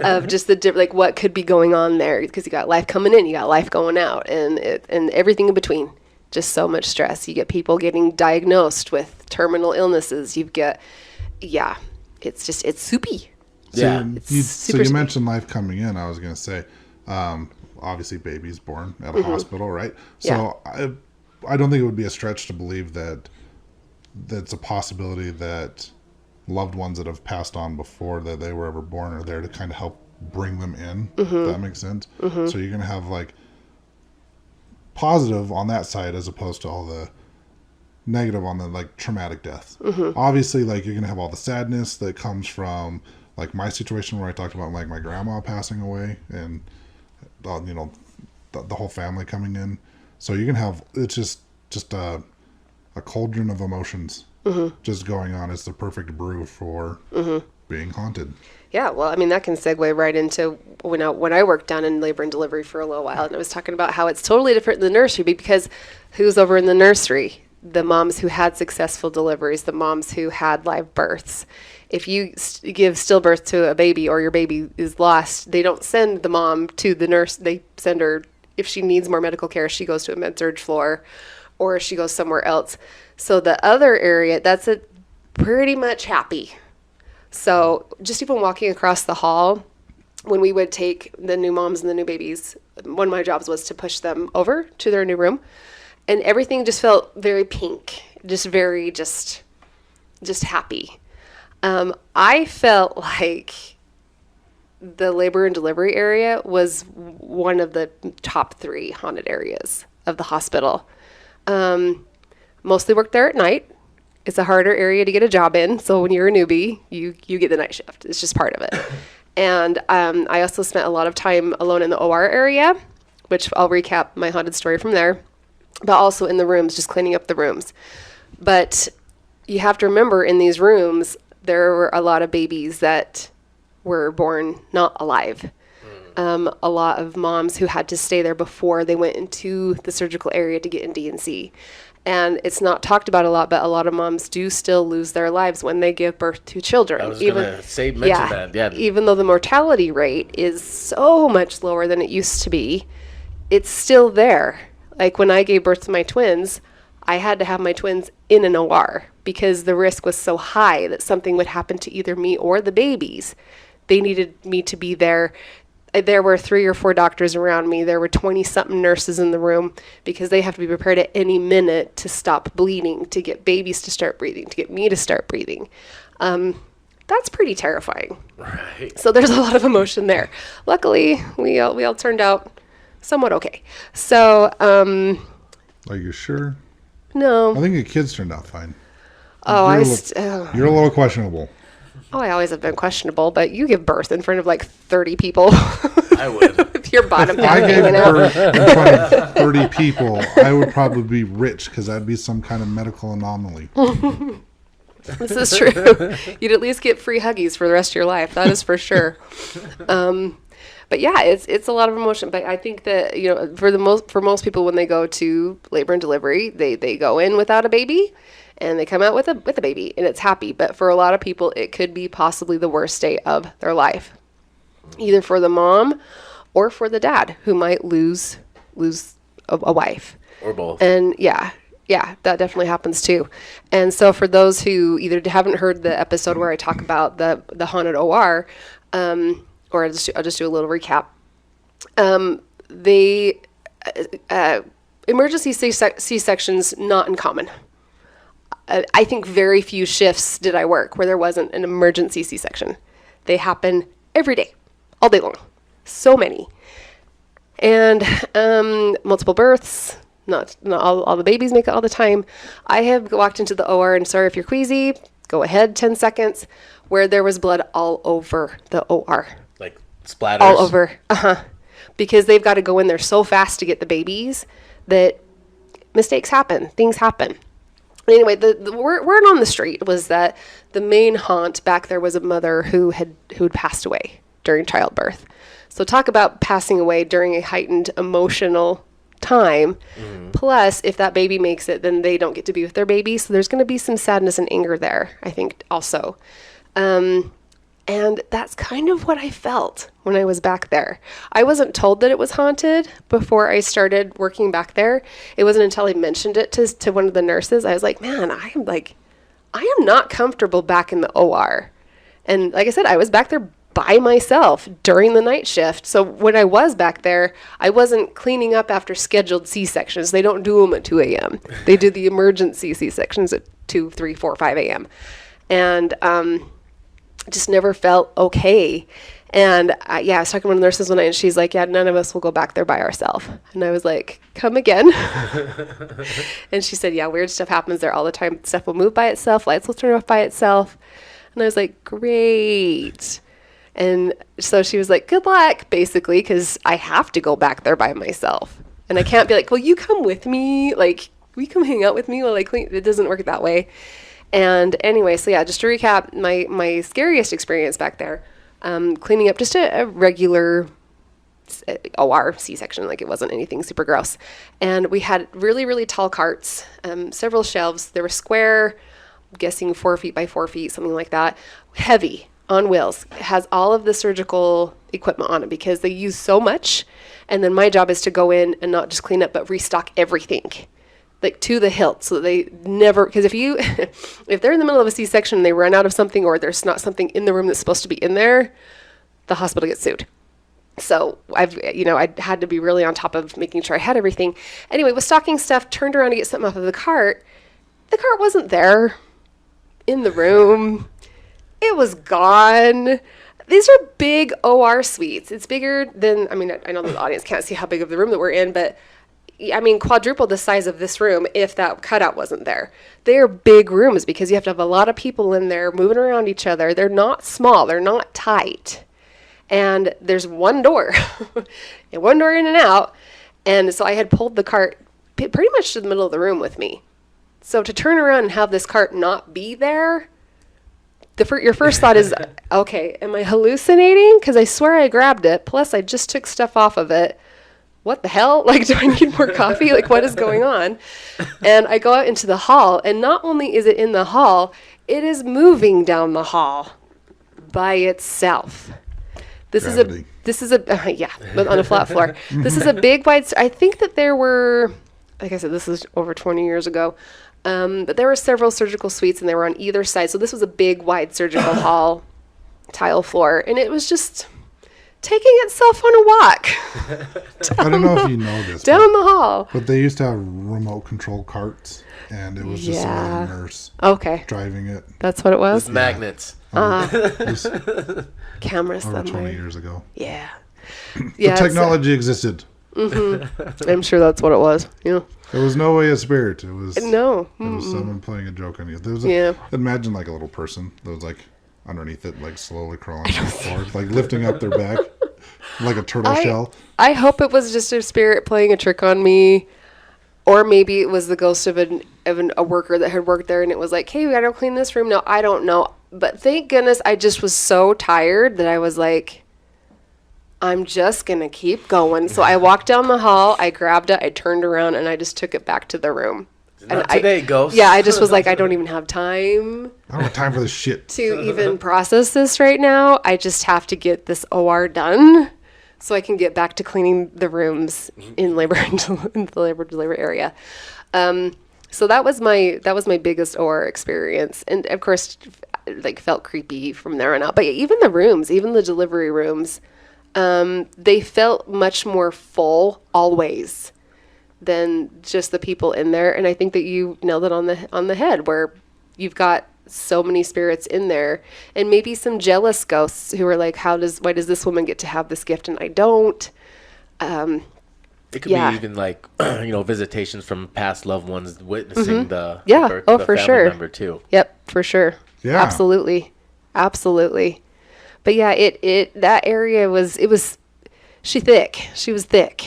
Speaker 2: of just like what could be going on there, because you got life coming in, you got life going out, and everything in between. Just so much stress. You get people getting diagnosed with terminal illnesses. You've got, it's soupy.
Speaker 4: Yeah.
Speaker 3: So you mentioned life coming in. I was going to say, obviously baby's born at a hospital, right? So I don't think it would be a stretch to believe that that's a possibility that loved ones that have passed on before that they were ever born are there to kind of help bring them in. If that makes sense. So you're going to have like positive on that side as opposed to all the negative on the like traumatic death. Obviously, like you're going to have all the sadness that comes from like my situation where I talked about like my grandma passing away and the whole family coming in. So you can have, it's just a cauldron of emotions just going on. It's the perfect brew for being haunted.
Speaker 2: Yeah, well, I mean, that can segue right into when I worked down in labor and delivery for a little while, and I was talking about how it's totally different in the nursery, because who's over in the nursery? The moms who had successful deliveries, the moms who had live births. If you give stillbirth to a baby or your baby is lost, they don't send the mom to the nurse. They send her, if she needs more medical care, she goes to a med-surg floor or she goes somewhere else. So the other area, that's pretty much happy. So just even walking across the hall, when we would take the new moms and the new babies, one of my jobs was to push them over to their new room. And everything just felt very pink, just very, just happy. I felt like the labor and delivery area was one of the top 3 haunted areas of the hospital. Mostly worked there at night. It's a harder area to get a job in. So when you're a newbie, you get the night shift. It's just part of it. And I also spent a lot of time alone in the OR area, which I'll recap my haunted story from there, but also in the rooms, just cleaning up the rooms. But you have to remember, in these rooms, there were a lot of babies that were born not alive. A lot of moms who had to stay there before they went into the surgical area to get in D&C. And it's not talked about a lot, but a lot of moms do still lose their lives when they give birth to children.
Speaker 4: I was going to mention that. Yeah.
Speaker 2: Even though the mortality rate is so much lower than it used to be, it's still there. Like when I gave birth to my twins, I had to have my twins in an OR because the risk was so high that something would happen to either me or the babies. They needed me to be there. There were 3 or 4 doctors around me. There were 20-something nurses in the room because they have to be prepared at any minute to stop bleeding, to get babies to start breathing, to get me to start breathing. That's pretty terrifying.
Speaker 4: Right.
Speaker 2: So there's a lot of emotion there. Luckily, we all turned out somewhat okay. So,
Speaker 3: Are you sure?
Speaker 2: no.
Speaker 3: I think the kids turned out fine.
Speaker 2: Oh,
Speaker 3: You're a little questionable.
Speaker 2: I always have been questionable, but you give birth in front of like 30 people.
Speaker 4: I would.
Speaker 2: With your bottom
Speaker 3: If I
Speaker 2: half
Speaker 3: gave
Speaker 2: hanging out.
Speaker 3: birth in front of 30 people, I would probably be rich because that'd be some kind of medical anomaly.
Speaker 2: This is true. You'd at least get free Huggies for the rest of your life. That is for sure. But yeah, it's a lot of emotion. But I think that, you know, for most people, when they go to labor and delivery, they go in without a baby and they come out with a baby and it's happy. But for a lot of people, it could be possibly the worst day of their life, either for the mom or for the dad, who might lose a wife.
Speaker 4: Or both.
Speaker 2: And yeah, that definitely happens too. And so for those who either haven't heard the episode where I talk about the haunted OR, or I'll just do a little recap. Emergency C-sections, not uncommon. I think very few shifts did I work where there wasn't an emergency C-section. They happen every day, all day long. So many. And multiple births. Not all the babies make it all the time. I have walked into the OR, and sorry if you're queasy, go ahead 10 seconds, where there was blood all over the OR.
Speaker 4: Like splatters?
Speaker 2: All over. Because they've got to go in there so fast to get the babies that mistakes happen. Things happen. Anyway, the word on the street was that the main haunt back there was a mother who'd passed away during childbirth. So talk about passing away during a heightened emotional time. Plus, if that baby makes it, then they don't get to be with their baby. So there's going to be some sadness and anger there, I think, also. And that's kind of what I felt when I was back there. I wasn't told that it was haunted before I started working back there. It wasn't until I mentioned it to one of the nurses. I was like, man, I am not comfortable back in the OR. And like I said, I was back there by myself during the night shift. So when I was back there, I wasn't cleaning up after scheduled C-sections. They don't do them at 2 a.m. They do the emergency C-sections at 2, 3, 4, 5 a.m. And just never felt okay. And I was talking to one of the nurses one night, and she's like, yeah, none of us will go back there by ourselves. And I was like, come again? And she said, yeah, weird stuff happens there all the time. Stuff will move by itself. Lights will turn off by itself. And I was like, great. And so she was like, good luck, basically, because I have to go back there by myself. And I can't be like, well, you come with me. Like, will you come hang out with me while I clean? It doesn't work that way. And anyway, so yeah, just to recap, my scariest experience back there, cleaning up just a regular OR C-section, like it wasn't anything super gross. And we had really, really tall carts, several shelves. They were square, I'm guessing 4 feet by 4 feet, something like that. Heavy, on wheels. It has all of the surgical equipment on it because they use so much. And then my job is to go in and not just clean up, but restock everything, like to the hilt, so that they never, because if they're in the middle of a C-section and they run out of something, or there's not something in the room that's supposed to be in there, the hospital gets sued. So I had to be really on top of making sure I had everything. Anyway, was stocking stuff, turned around to get something off of the cart. The cart wasn't there in the room. It was gone. These are big OR suites. It's bigger than, I know the audience can't see how big of the room that we're in, but quadruple the size of this room if that cutout wasn't there. They are big rooms because you have to have a lot of people in there moving around each other. They're not small. They're not tight. And there's one door, and one door in and out. And so I had pulled the cart pretty much to the middle of the room with me. So to turn around and have this cart not be there, your first thought is, okay, am I hallucinating? Because I swear I grabbed it. Plus, I just took stuff off of it. What the hell? Like, do I need more coffee? Like, what is going on? And I go out into the hall, and not only is it in the hall, it is moving down the hall by itself. This is but on a flat floor. This is a big, wide, I think that there were, like I said, this is over 20 years ago. But there were several surgical suites, and they were on either side. So this was a big, wide surgical hall, tile floor, and it was just taking itself on a walk.
Speaker 3: I don't know if you know this.
Speaker 2: Down the hall.
Speaker 3: But they used to have remote control carts, and it was just a nurse driving it.
Speaker 2: That's what it was?
Speaker 4: With magnets.
Speaker 2: Cameras.
Speaker 3: Over 20 years ago.
Speaker 2: Yeah.
Speaker 3: The technology existed.
Speaker 2: Mm-hmm. I'm sure that's what it was. Yeah.
Speaker 3: There was no way of spirit. It was
Speaker 2: was
Speaker 3: someone playing a joke on you. There was imagine like a little person that was like underneath it, like slowly crawling on the floor, like lifting up their back like a turtle shell.
Speaker 2: I hope it was just a spirit playing a trick on me, or maybe it was the ghost of a worker that had worked there, and it was like, hey, we gotta clean this room. No, I don't know. But thank goodness I just was so tired that I was like, I'm just going to keep going. So I walked down the hall, I grabbed it, I turned around, and I just took it back to the room.
Speaker 4: Not today, Ghost.
Speaker 2: Yeah, I just was like, I don't even have time.
Speaker 3: I don't have time for this shit.
Speaker 2: To even process this right now. I just have to get this OR done so I can get back to cleaning the rooms in labor in the labor delivery area. So that was my biggest OR experience, and of course, like felt creepy from there on out. But even the rooms, even the delivery rooms, they felt much more full always than just the people in there. And I think that you nailed it on the head, where you've got so many spirits in there, and maybe some jealous ghosts who are like, why does this woman get to have this gift and I don't?
Speaker 4: It could be even like, visitations from past loved ones witnessing the birth
Speaker 2: for
Speaker 4: of the family
Speaker 2: sure.
Speaker 4: member too.
Speaker 2: Yep, for sure.
Speaker 3: Yeah,
Speaker 2: absolutely. But yeah, that area was she was thick.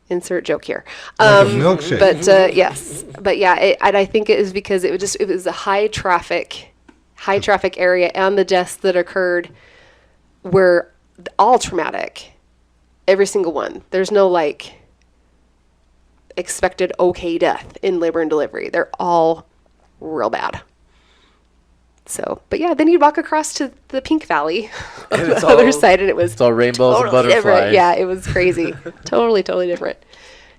Speaker 2: Insert joke here.
Speaker 3: Like a milkshake.
Speaker 2: But yes, but yeah, and I think it is because it was a high traffic area, and the deaths that occurred were all traumatic. Every single one. There's no like expected okay death in labor and delivery. They're all real bad. So, but yeah, then you'd walk across to the Pink Valley on the other side, and it's
Speaker 4: all rainbows and butterflies.
Speaker 2: Different. Yeah, it was crazy. totally different.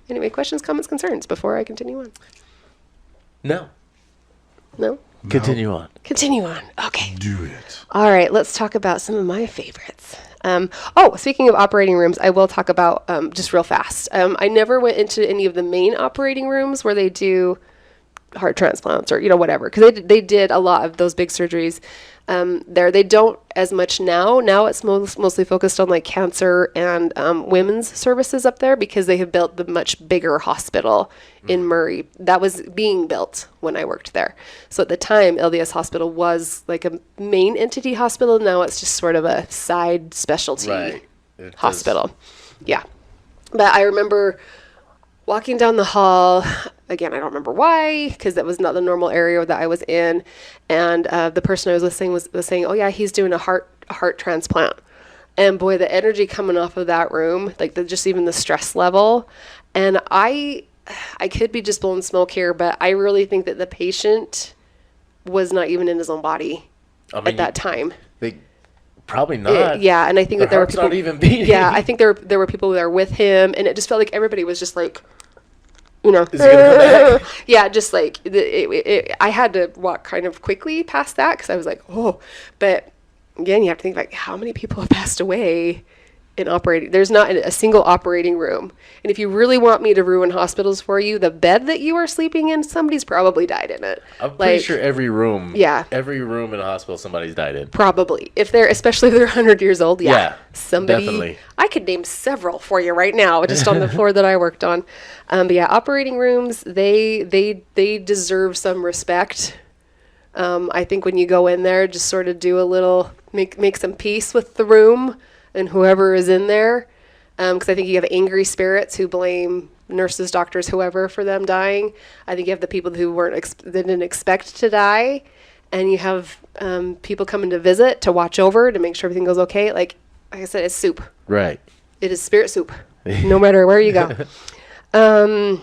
Speaker 2: Anyway, questions, comments, concerns before I continue on?
Speaker 4: No.
Speaker 2: Continue on. Okay.
Speaker 3: Do it.
Speaker 2: All right, let's talk about some of my favorites. Speaking of operating rooms, I will talk about just real fast. I never went into any of the main operating rooms where they do heart transplants or whatever, because they did a lot of those big surgeries there. They don't as much now. Now it's mostly focused on like cancer and women's services up there, because they have built the much bigger hospital in Murray that was being built when I worked there. So at the time, LDS Hospital was like a main entity hospital. Now it's just sort of a side specialty hospital. Yeah. But I remember walking down the hall. Again, I don't remember why, because that was not the normal area that I was in. And the person I was listening was saying, oh yeah, he's doing a heart transplant. And boy, the energy coming off of that room, like just even the stress level. And I could be just blowing smoke here, but I really think that the patient was not even in his own body at that time.
Speaker 4: Probably not.
Speaker 2: And I think that there were people
Speaker 4: not even beating.
Speaker 2: Yeah, I think there were people there with him, and it just felt like everybody was just like,
Speaker 4: Is he gonna come back?
Speaker 2: Yeah, just like I had to walk kind of quickly past that, because I was like, oh. But again, you have to think like, how many people have passed away in operating? There's not a single operating room. And if you really want me to ruin hospitals for you, the bed that you are sleeping in, somebody's probably died in it.
Speaker 4: I'm pretty sure every room in a hospital somebody's died in.
Speaker 2: Probably. Especially if they're 100 years old. Yeah. Somebody.
Speaker 4: Definitely.
Speaker 2: I could name several for you right now, just on the floor that I worked on. But yeah, operating rooms, they deserve some respect. I think when you go in there, just sort of do a little, make some peace with the room and whoever is in there. Because I think you have angry spirits who blame nurses, doctors, whoever for them dying. I think you have the people who didn't expect to die. And you have people coming to visit, to watch over, to make sure everything goes okay. Like I said, it's soup. Right. It is spirit soup, no matter where you go.
Speaker 3: I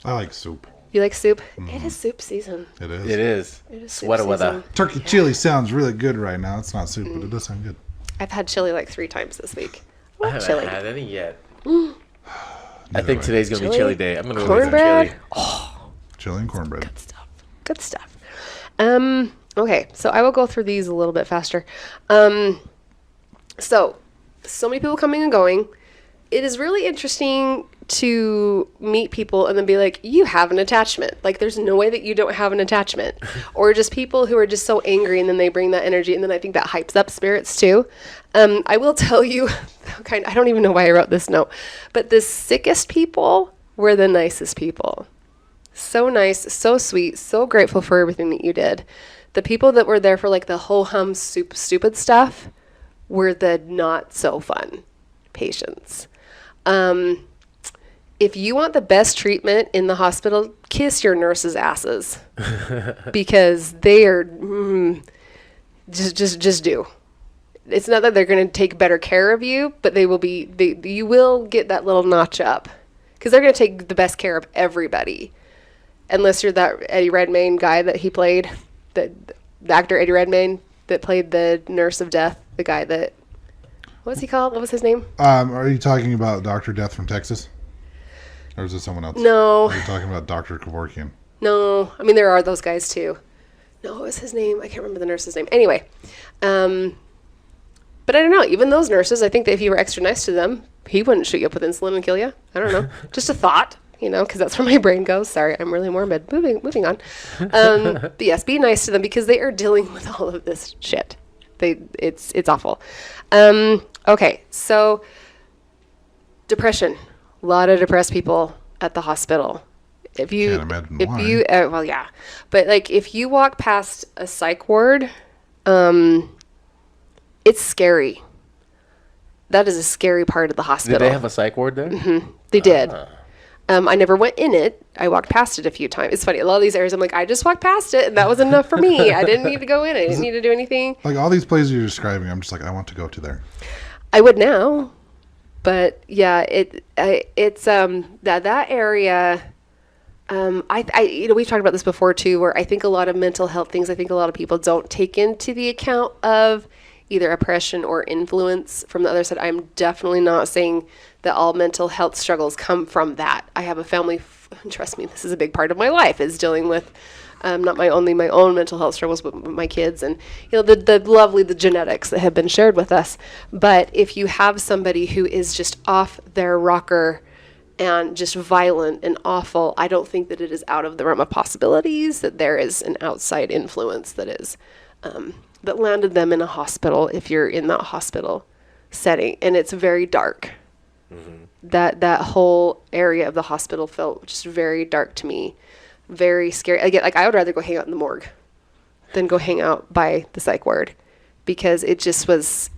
Speaker 3: like soup.
Speaker 2: You like soup? It is soup season.
Speaker 3: It is.
Speaker 4: It is.
Speaker 2: It is
Speaker 4: Sweater weather.
Speaker 3: Turkey chili sounds really good right now. It's not soup, but it does sound good.
Speaker 2: I've had chili like 3 times this week.
Speaker 4: I haven't had any yet. I think today's going to be chili day. I'm going to go get some chili.
Speaker 3: Chili and cornbread.
Speaker 2: Good stuff. Okay, so I will go through these a little bit faster. So many people coming and going. It is really interesting to meet people and then be like, you have an attachment. Like, there's no way that you don't have an attachment. Or just people who are just so angry, and then they bring that energy, and then I think that hypes up spirits too. I will tell you, I don't even know why I wrote this note, but the sickest people were the nicest people. So nice, so sweet, so grateful for everything that you did. The people that were there for like the ho-hum stupid stuff were the not so fun patients. if you want the best treatment in the hospital, kiss your nurses' asses because they are just do. It's not that they're going to take better care of you, but you will get that little notch up because they're going to take the best care of everybody. Unless you're that Eddie Redmayne guy that he played, the actor Eddie Redmayne that played the nurse of death, the guy that, what was he called? What was his name?
Speaker 3: Are you talking about Dr. Death from Texas? Or is it someone else?
Speaker 2: No.
Speaker 3: Are you talking about Dr. Kevorkian?
Speaker 2: No. I mean, there are those guys too. No, what was his name? I can't remember the nurse's name. Anyway. But I don't know. Even those nurses, I think that if you were extra nice to them, he wouldn't shoot you up with insulin and kill you. I don't know. Just a thought, because that's where my brain goes. Sorry, I'm really morbid. Moving on. But yes, be nice to them because they are dealing with all of this shit. It's awful. Okay, so depression. A lot of depressed people at the hospital. Can't imagine why. Well, yeah, but like if you walk past a psych ward, it's scary. That is a scary part of the hospital.
Speaker 4: Did they have a psych ward there?
Speaker 2: Mm-hmm. They did. I never went in it. I walked past it a few times. It's funny. A lot of these areas, I'm like, I just walked past it, and that was enough for me. I didn't need to go in. I didn't need to do anything.
Speaker 3: Like all these places you're describing, I'm just like, I want to go to there.
Speaker 2: I would now, but yeah, it's that area. We've talked about this before too, where I think a lot of mental health things, I think a lot of people don't take into the account of either oppression or influence from the other side. I'm definitely not saying that all mental health struggles come from that. I have a family, trust me, this is a big part of my life, is dealing with not my own mental health struggles, but my kids and, the genetics that have been shared with us. But if you have somebody who is just off their rocker and just violent and awful, I don't think that it is out of the realm of possibilities that there is an outside influence that is, that landed them in a hospital if you're in that hospital setting. And it's very dark. Mm-hmm. That whole area of the hospital felt just very dark to me. Very scary. I would rather go hang out in the morgue than go hang out by the psych ward because it just was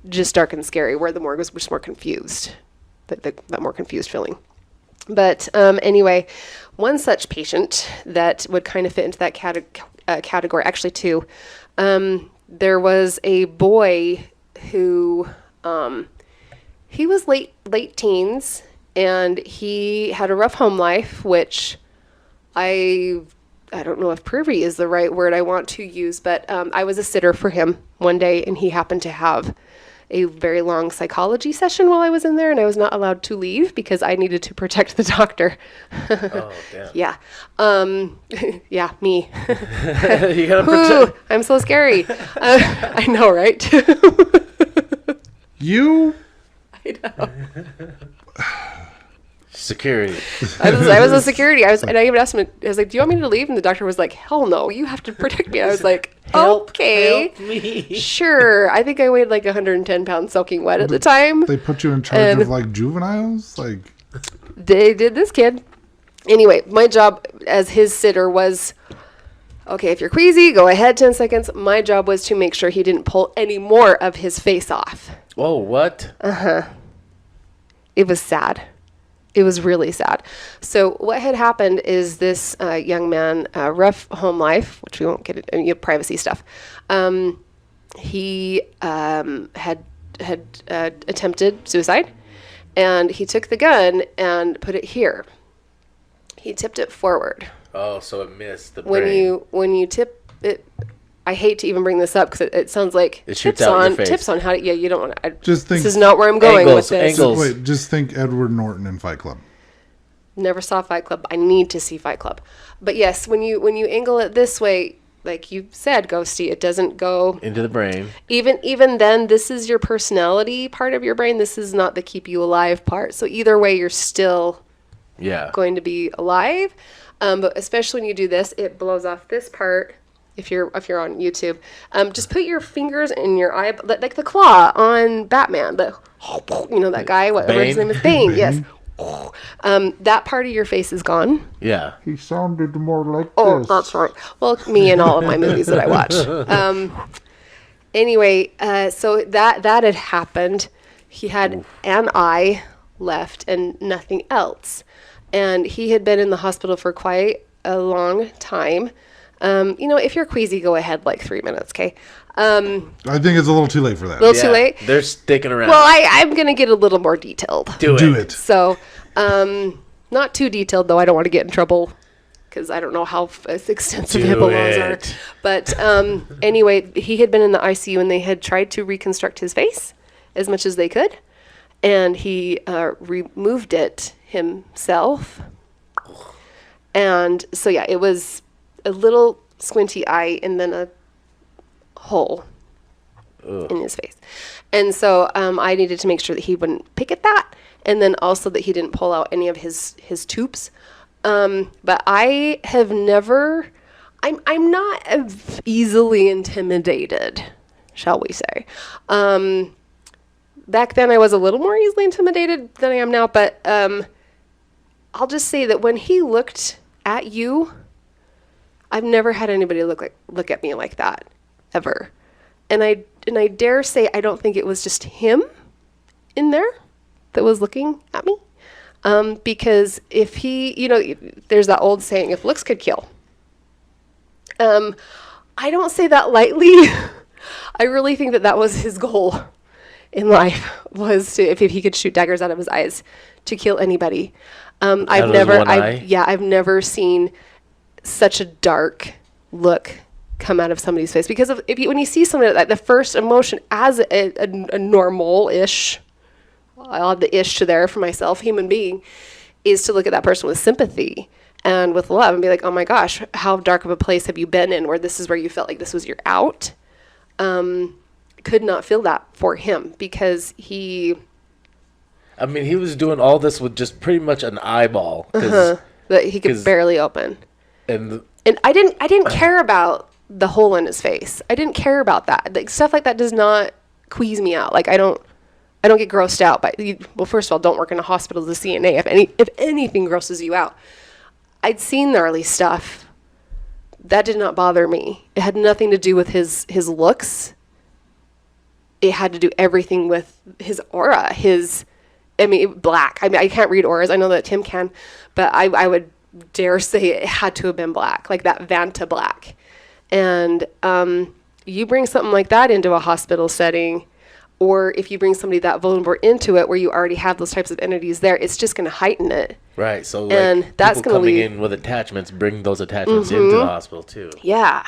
Speaker 2: just dark and scary, where the morgue was just more confused. That more confused feeling. But anyway, one such patient that would kind of fit into that category, actually two, there was a boy who, he was late teens, and he had a rough home life, which I don't know if privy is the right word I want to use, but I was a sitter for him one day, and he happened to have a very long psychology session while I was in there, and I was not allowed to leave because I needed to protect the doctor.
Speaker 4: Oh, damn.
Speaker 2: Yeah. Yeah, me.
Speaker 4: You gotta protect.
Speaker 2: I'm so scary. I know, right?
Speaker 3: You?
Speaker 2: I know.
Speaker 4: Security.
Speaker 2: I was a security. And I even asked him, I was like, do you want me to leave? And the doctor was like, hell no, you have to protect me. I was like, okay.
Speaker 4: Help me.
Speaker 2: Sure. I think I weighed like 110 pounds soaking wet at the time.
Speaker 3: They put you in charge of like juveniles? Like
Speaker 2: they did this kid. Anyway, my job as his sitter was, okay, if you're queasy, go ahead 10 seconds. My job was to make sure he didn't pull any more of his face off.
Speaker 4: Whoa, what?
Speaker 2: Uh-huh. It was sad. It was really sad. So what had happened is this young man, rough home life, which we won't get into, privacy stuff. He had attempted suicide, and he took the gun and put it here. He tipped it forward.
Speaker 4: Oh, so it missed the brain.
Speaker 2: When you tip it, I hate to even bring this up because it sounds like
Speaker 4: it shoots out your face.
Speaker 2: Tips on how to, you don't want to.
Speaker 3: Just think.
Speaker 2: This is not where I'm going with this.
Speaker 3: Wait, just think Edward Norton in Fight Club.
Speaker 2: Never saw Fight Club. I need to see Fight Club. But yes, when you angle it this way, like you said, Ghosty, it doesn't go
Speaker 4: into the brain.
Speaker 2: Even then, this is your personality part of your brain. This is not the keep you alive part. So either way, you're still going to be alive. But especially when you do this, it blows off this part. If you're on YouTube, just put your fingers in your eye, like the claw on Batman. That guy, whatever his name is, Bane. Yes. That part of your face is gone.
Speaker 4: Yeah.
Speaker 3: He sounded more like this.
Speaker 2: Oh, that's right. Well, me and all of my movies that I watch. Anyway, so that had happened. He had an eye left and nothing else. And he had been in the hospital for quite a long time. If you're queasy, go ahead like 3 minutes, okay?
Speaker 3: I think it's a little too late for that.
Speaker 2: A little too late?
Speaker 4: They're sticking around.
Speaker 2: Well, I'm going to get a little more detailed.
Speaker 4: Do it.
Speaker 2: So, not too detailed, though. I don't want to get in trouble because I don't know how extensive HIPAA laws are. But anyway, he had been in the ICU and they had tried to reconstruct his face as much as they could. And he removed it himself. And so, yeah, it was a little squinty eye and then a hole in his face. And so I needed to make sure that he wouldn't pick at that. And then also that he didn't pull out any of his tubes. But I have never, I'm not easily intimidated, shall we say. Back then I was a little more easily intimidated than I am now, but I'll just say that when he looked at you, I've never had anybody look at me like that, ever. And I dare say I don't think it was just him in there that was looking at me. Because if he, there's that old saying, if looks could kill. I don't say that lightly. I really think that was his goal in life, was to, if he could shoot daggers out of his eyes, to kill anybody. I've never seen such a dark look come out of somebody's face, because when you see somebody like that, the first emotion as a normal-ish, I'll have the ish to there for myself, human being, is to look at that person with sympathy and with love and be like, oh my gosh, how dark of a place have you been in where this is where you felt like this was your out? Could not feel that for him because he
Speaker 4: was doing all this with just pretty much an eyeball.
Speaker 2: That he could barely open. And I didn't care about the hole in his face. I didn't care about that. Like, stuff like that does not quease me out. Like, I don't get grossed out by, well, first of all, don't work in a hospital as a CNA if anything grosses you out. I'd seen gnarly stuff. That did not bother me. It had nothing to do with his looks. It had to do everything with his aura, black. I can't read auras. I know that Tim can, but I would dare say it had to have been black, like that Vanta black. And you bring something like that into a hospital setting, or if you bring somebody that vulnerable into it where you already have those types of entities there, it's just going to heighten it.
Speaker 4: Right. So
Speaker 2: and that's going to
Speaker 4: coming in with attachments, bring those attachments into the hospital too.
Speaker 2: Yeah.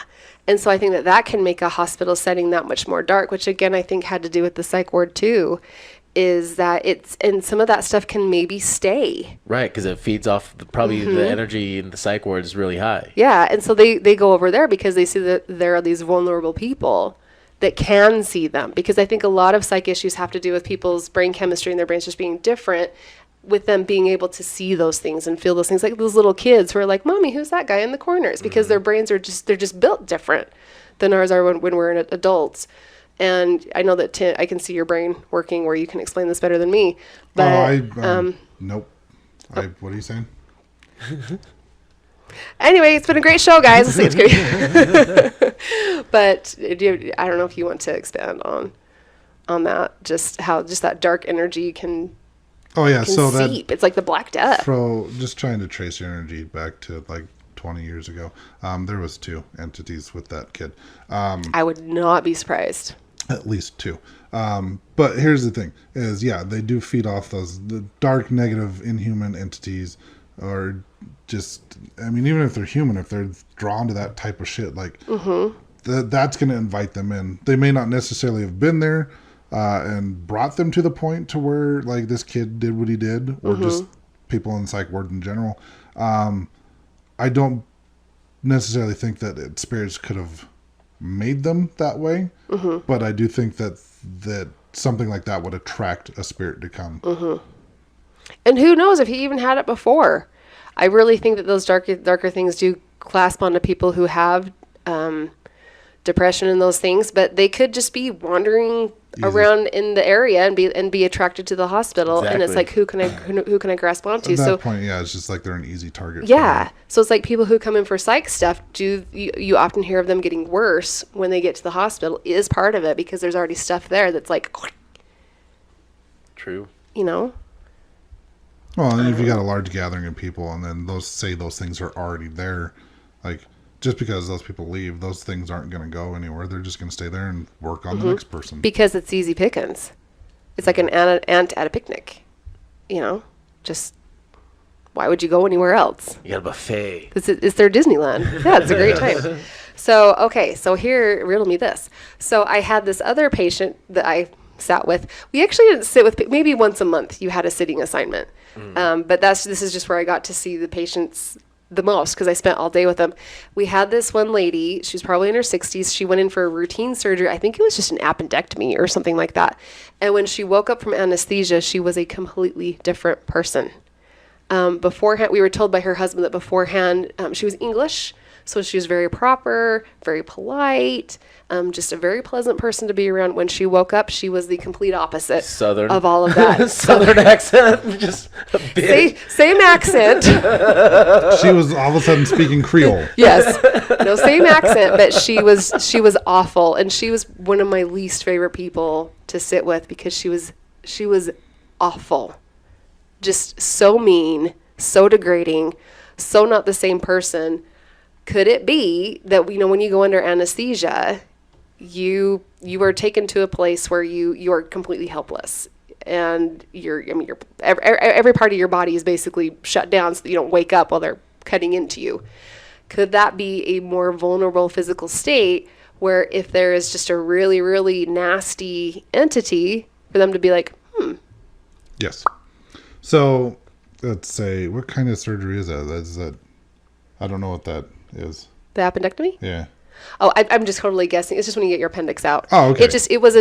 Speaker 2: And so I think that can make a hospital setting that much more dark, which again, I think had to do with the psych ward too, is that and some of that stuff can maybe stay.
Speaker 4: Right. Because it feeds off probably the energy in the psych ward is really high.
Speaker 2: Yeah. And so they go over there because they see that there are these vulnerable people that can see them, because I think a lot of psych issues have to do with people's brain chemistry and their brains just being different, with them being able to see those things and feel those things, like those little kids who are like, Mommy, who's that guy in the corners? Because their brains are they're just built different than ours are when we're adults. And I know that I can see your brain working where you can explain this better than me. But
Speaker 3: nope. What are you saying?
Speaker 2: Anyway, it's been a great show, guys. We'll see. It's good. But I don't know if you want to expand on that, just how that dark energy can.
Speaker 3: Oh yeah, so
Speaker 2: seep. It's like the Black Death.
Speaker 3: So just trying to trace your energy back to like 20 years ago. There was 2 entities with that kid.
Speaker 2: I would not be surprised.
Speaker 3: At least 2. But here's the thing: is they do feed off the dark, negative, inhuman entities, or just even if they're human, if they're drawn to that type of shit, like that's going to invite them in. They may not necessarily have been there. And brought them to the point to where like this kid did what he did, or just people in the psych ward in general. I don't necessarily think that spirits could have made them that way, but I do think that something like that would attract a spirit to come.
Speaker 2: And who knows if he even had it before? I really think that those darker things do clasp onto people who have depression and those things, but they could just be wandering around in the area and be attracted to the hospital. Exactly. And it's like, who can I grasp onto?
Speaker 3: At that point, it's just like they're an easy target.
Speaker 2: Yeah. So it's like people who come in for psych stuff, you often hear of them getting worse when they get to the hospital is part of it, because there's already stuff there that's like,
Speaker 4: true.
Speaker 3: Well, and if you got a large gathering of people, and then those things are already there, like just because those people leave, those things aren't going to go anywhere. They're just going to stay there and work on the next person.
Speaker 2: Because it's easy pickings. It's like an ant at a picnic. Just why would you go anywhere else?
Speaker 4: You got a buffet.
Speaker 2: It's their Disneyland. Yeah, it's a great time. So here, riddle me this. So I had this other patient that I sat with. We actually didn't sit with, maybe once a month you had a sitting assignment. But this is just where I got to see the patients the most because I spent all day with them. We had this one lady, she was probably in her 60s. She went in for a routine surgery. I think it was just an appendectomy or something like that. And when she woke up from anesthesia, she was a completely different person. Beforehand, we were told by her husband that beforehand she was English, so she was very proper, very polite, just a very pleasant person to be around. When she woke up, she was the complete opposite
Speaker 4: Southern
Speaker 2: of all of that.
Speaker 4: Southern accent, just a bit.
Speaker 2: Same accent.
Speaker 3: She was all of a sudden speaking Creole.
Speaker 2: Yes, no, same accent, but she was awful, and she was one of my least favorite people to sit with because she was awful. Just so mean, so degrading, so not the same person. Could it be that when you go under anesthesia, you are taken to a place where you are completely helpless, and every part of your body is basically shut down so that you don't wake up while they're cutting into you. Could that be a more vulnerable physical state where if there is just a really, really nasty entity for them to be like,
Speaker 3: Yes. So let's say, what kind of surgery is that? Is that? I don't know what that is.
Speaker 2: the appendectomy?
Speaker 3: Yeah.
Speaker 2: Oh, I'm just totally guessing. It's just when you get your appendix out.
Speaker 3: Oh, okay.
Speaker 2: It was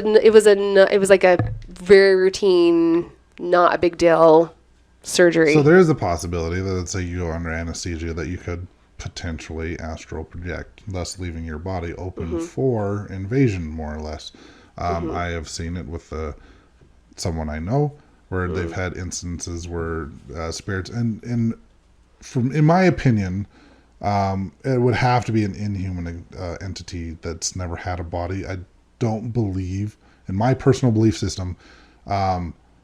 Speaker 2: like a very routine, not a big deal surgery.
Speaker 3: So there is a possibility that, let's say you go under anesthesia, that you could potentially astral project, thus leaving your body open for invasion, more or less. I have seen it with someone I know where they've had instances where spirits, and in my opinion, it would have to be an inhuman entity that's never had a body. I don't believe, in my personal belief system,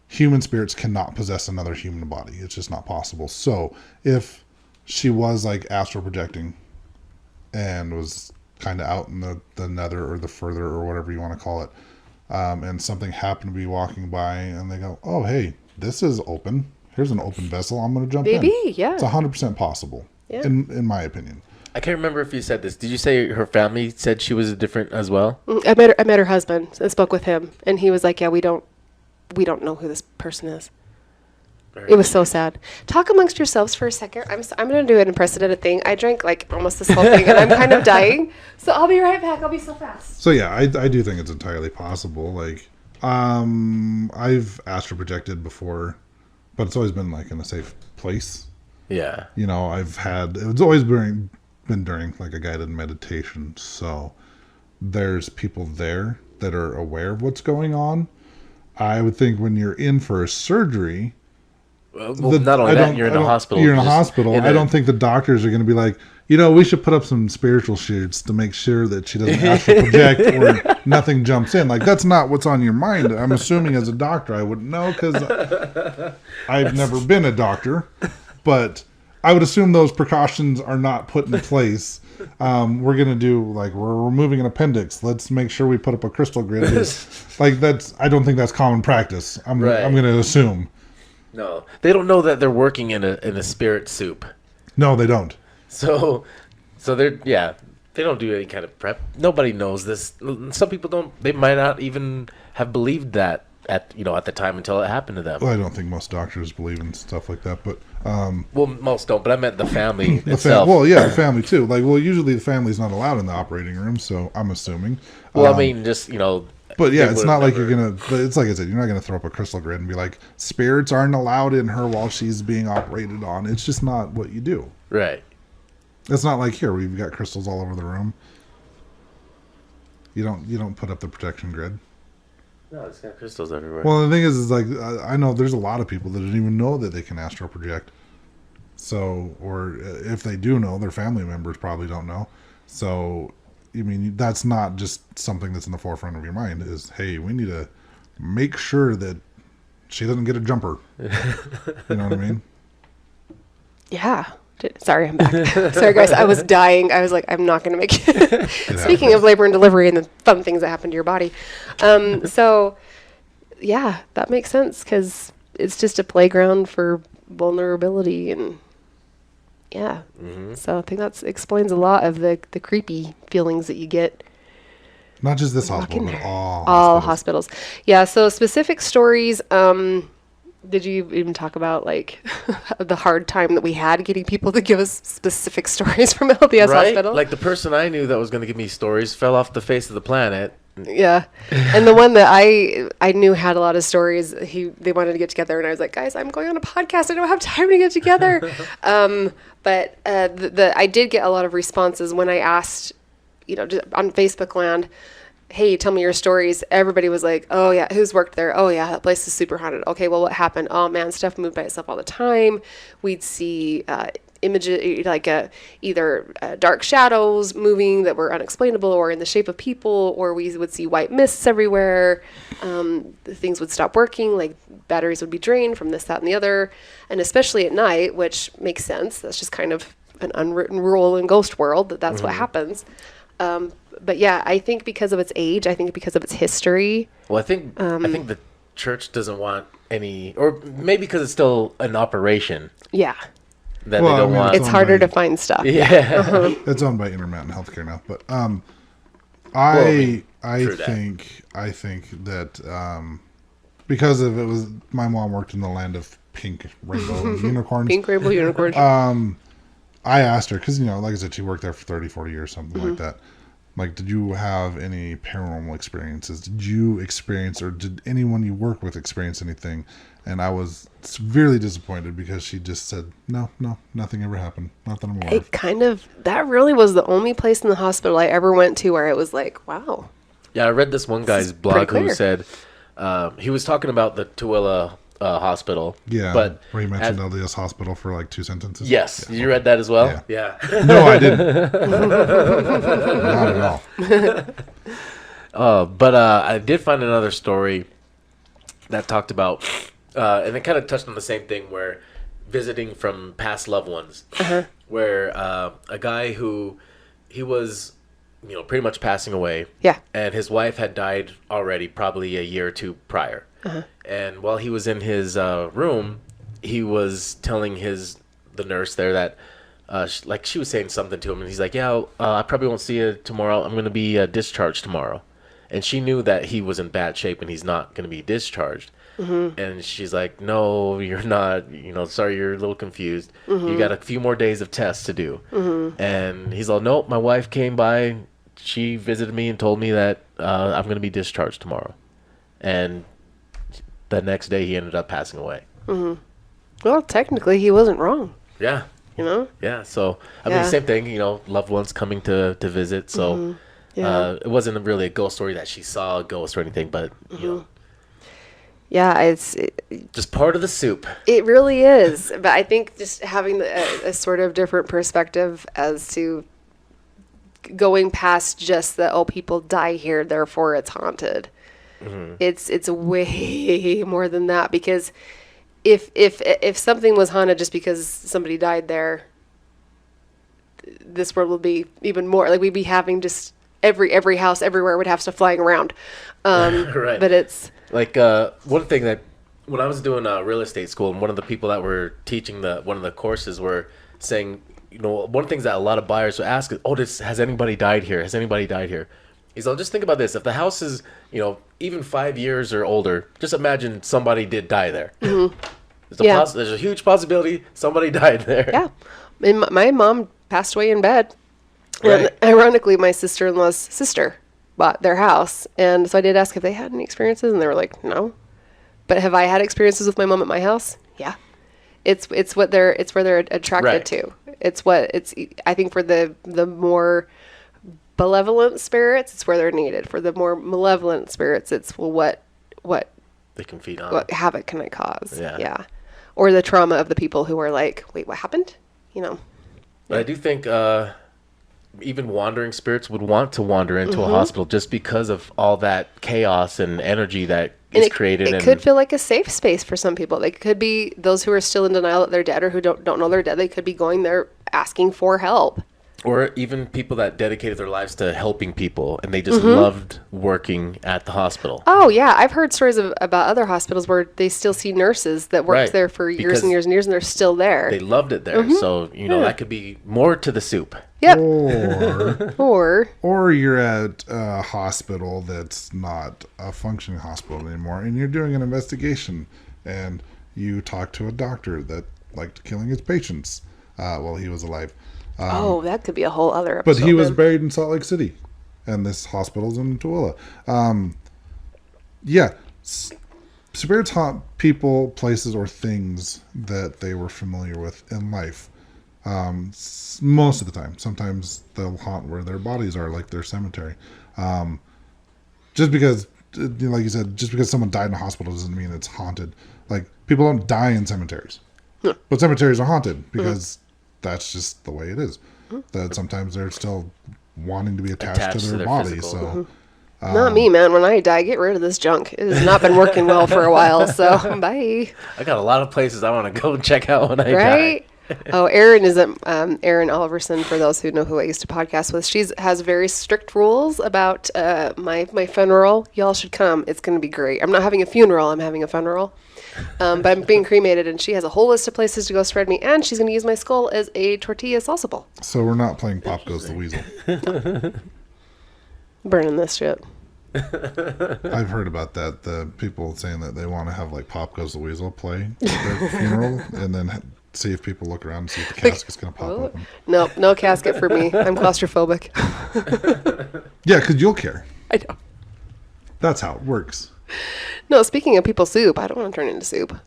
Speaker 3: human spirits cannot possess another human body. It's just not possible. So if she was like astral projecting and was kind of out in the nether or the further or whatever you want to call it, and something happened to be walking by and they go, oh, hey, this is open. Here's an open vessel. I'm going to jump in.
Speaker 2: Maybe, yeah.
Speaker 3: It's 100% possible, in my opinion.
Speaker 4: I can't remember if you said this. Did you say her family said she was different as well?
Speaker 2: I met her husband and spoke with him, and he was like, yeah, we don't know who this person is. It was so sad. Talk amongst yourselves for a second. I'm going to do an unprecedented thing. I drank like almost this whole thing, and I'm kind of dying. So I'll be right back. I'll be so fast.
Speaker 3: So yeah, I do think it's entirely possible. Like, I've astral projected before, but it's always been like in a safe place.
Speaker 4: Yeah.
Speaker 3: You know, it's always been during like a guided meditation. So there's people there that are aware of what's going on. I would think when you're in for a surgery,
Speaker 4: not only that, you're in a hospital.
Speaker 3: You're in a hospital. I don't think the doctors are going to be like, we should put up some spiritual shoots to make sure that she doesn't astral project or nothing jumps in. Like, that's not what's on your mind. I'm assuming as a doctor, I wouldn't know because I've never been a doctor. But I would assume those precautions are not put in place. We're going to do, like, we're removing an appendix. Let's make sure we put up a crystal grid. I don't think that's common practice. I'm going to assume.
Speaker 4: No, they don't know that they're working in a spirit soup.
Speaker 3: No, they don't. So
Speaker 4: they don't do any kind of prep. Nobody knows this. Some people don't. They might not even have believed that at the time until it happened to them.
Speaker 3: Well, I don't think most doctors believe in stuff like that, but
Speaker 4: most don't. But I meant the family itself.
Speaker 3: The family too. Like, usually the family's not allowed in the operating room, so I'm assuming.
Speaker 4: Well, I mean, just
Speaker 3: But yeah, it's not like you're gonna. It's like I said, you're not gonna throw up a crystal grid and be like, spirits aren't allowed in her while she's being operated on. It's just not what you do.
Speaker 4: Right.
Speaker 3: It's not like here we've got crystals all over the room. You don't put up the protection grid.
Speaker 4: No, it's got crystals everywhere.
Speaker 3: Well, the thing is like I know there's a lot of people that don't even know that they can astral project. So, or if they do know, their family members probably don't know. So, I mean, that's not just something that's in the forefront of your mind. Is, hey, we need to make sure that she doesn't get a jumper. You know what I mean?
Speaker 2: Yeah. Sorry, I'm back. Sorry, guys. I was dying. I was like, I'm not going to make it. Speaking of labor and delivery and the fun things that happen to your body. So, yeah, that makes sense because it's just a playground for vulnerability. And, yeah. Mm-hmm. So I think that explains a lot of the creepy feelings that you get.
Speaker 3: Not just this hospital, but
Speaker 2: all hospitals. Yeah, so specific stories. Did you even talk about like the hard time that we had getting people to give us specific stories from LDS Hospital?
Speaker 4: Like the person I knew that was going to give me stories fell off the face of the planet.
Speaker 2: Yeah, and the one that I knew had a lot of stories. They wanted to get together, and I was like, guys, I'm going on a podcast. I don't have time to get together. But I did get a lot of responses when I asked, just on Facebook land, hey, tell me your stories. Everybody was like, oh yeah, who's worked there? Oh yeah, that place is super haunted. Okay, well, what happened? Oh man, stuff moved by itself all the time. We'd see images like either dark shadows moving that were unexplainable or in the shape of people, or we would see white mists everywhere. Things would stop working, like batteries would be drained from this, that, and the other. And especially at night, which makes sense. That's just kind of an unwritten rule in ghost world that's what happens. But yeah, I think because of its age, I think because of its history.
Speaker 4: Well, I think the church doesn't want any, or maybe because it's still an operation.
Speaker 2: Yeah.
Speaker 4: That they don't want.
Speaker 2: It's harder to find stuff.
Speaker 4: Yeah.
Speaker 3: It's owned by Intermountain Healthcare now, but I think that because of it was my mom worked in the land of pink rainbow unicorns.
Speaker 2: Pink rainbow unicorns.
Speaker 3: I asked her because like I said, she worked there for 30, 40 years, something like that. Like, did you have any paranormal experiences? Did you experience, or did anyone you work with experience anything? And I was severely disappointed because she just said, no, nothing ever happened. Not that I'm aware of.
Speaker 2: That really was the only place in the hospital I ever went to where it was like, wow.
Speaker 4: Yeah, I read this one guy's blog who said, he was talking about the Tooele hospital.
Speaker 3: Yeah,
Speaker 4: but
Speaker 3: where you mentioned LDS Hospital for like 2 sentences.
Speaker 4: Yes, yeah, you read that as well? Yeah.
Speaker 3: No, I didn't. Not at
Speaker 4: all. But I did find another story that talked about, and it kind of touched on the same thing, where visiting from past loved ones, where a guy who, he was, pretty much passing away.
Speaker 2: Yeah.
Speaker 4: And his wife had died already, probably a year or two prior. And while he was in his room, he was telling the nurse there that, she was saying something to him, and he's like, yeah, I probably won't see you tomorrow. I'm going to be discharged tomorrow. And she knew that he was in bad shape and he's not going to be discharged. And she's like, no, you're not, sorry, you're a little confused. You got a few more days of tests to do. And he's like, nope, my wife came by. She visited me and told me that I'm going to be discharged tomorrow. And the next day he ended up passing away.
Speaker 2: Well, technically he wasn't wrong.
Speaker 4: Yeah. Yeah. So, I mean, same thing, loved ones coming to visit. So, it wasn't really a ghost story that she saw a ghost or anything, but,
Speaker 2: Yeah, it's
Speaker 4: just part of the soup.
Speaker 2: It really is. But I think just having a sort of different perspective as to going past just the, people die here, therefore it's haunted. It's way more than that, because if something was haunted just because somebody died there, this world will be even more like we'd be having just every house everywhere would have stuff flying around.
Speaker 4: Right.
Speaker 2: But it's
Speaker 4: like one thing that when I was doing real estate school, and one of the people that were teaching one of the courses were saying, one of the things that a lot of buyers would ask is, has anybody died here? Has anybody died here? He's like, just think about this. If the house is, even 5 years or older, just imagine somebody did die there. There's a huge possibility somebody died there.
Speaker 2: Yeah. And my mom passed away in bed.
Speaker 4: Right.
Speaker 2: And ironically, my sister-in-law's sister bought their house. And so I did ask if they had any experiences, and they were like, no. But have I had experiences with my mom at my house? Yeah. It's where they're attracted to. I think for the more benevolent spirits, it's where they're needed. For the more malevolent spirits, it's what
Speaker 4: they can feed on.
Speaker 2: What havoc can it cause?
Speaker 4: Yeah.
Speaker 2: Or the trauma of the people who are like, wait, what happened?
Speaker 4: But I do think even wandering spirits would want to wander into a hospital just because of all that chaos and energy that is created.
Speaker 2: It could feel like a safe space for some people. They could be those who are still in denial that they're dead or who don't know they're dead. They could be going there asking for help.
Speaker 4: Or even people that dedicated their lives to helping people, and they just loved working at the hospital.
Speaker 2: Oh, yeah. I've heard stories about other hospitals where they still see nurses that worked there for years and years and years, and they're still there.
Speaker 4: They loved it there. So, that could be more to the soup.
Speaker 2: Yep.
Speaker 3: Or you're at a hospital that's not a functioning hospital anymore, and you're doing an investigation, and you talk to a doctor that liked killing his patients while he was alive.
Speaker 2: That could be a whole other episode.
Speaker 3: But he was buried in Salt Lake City, and this hospital's in Tooele. Spirits haunt people, places, or things that they were familiar with in life. Most of the time. Sometimes they'll haunt where their bodies are, like their cemetery. Just because, like you said, just because someone died in a hospital doesn't mean it's haunted. Like, people don't die in cemeteries. But cemeteries are haunted because that's just the way it is. That sometimes they're still wanting to be attached to their body.
Speaker 4: Physical.
Speaker 2: So, not me, man. When I die, get rid of this junk. It has not been working well for a while. So, bye.
Speaker 4: I got a lot of places I want to go check out when I die.
Speaker 2: Oh, Erin is Erin Oliverson, for those who know who I used to podcast with. She has very strict rules about my funeral. Y'all should come. It's going to be great. I'm not having a funeral. I'm having a funeral. But I'm being cremated, and she has a whole list of places to go spread me, and she's going to use my skull as a tortilla salsa bowl.
Speaker 3: So we're not playing Pop Goes the Weasel.
Speaker 2: Burning this shit.
Speaker 3: I've heard about that. The people saying that they want to have like Pop Goes the Weasel play at their funeral, and then see if people look around and see if the casket's going to pop open.
Speaker 2: No casket for me. I'm claustrophobic.
Speaker 3: Yeah, because you'll care.
Speaker 2: I know.
Speaker 3: That's how it works.
Speaker 2: No, speaking of people soup, I don't want to turn into soup.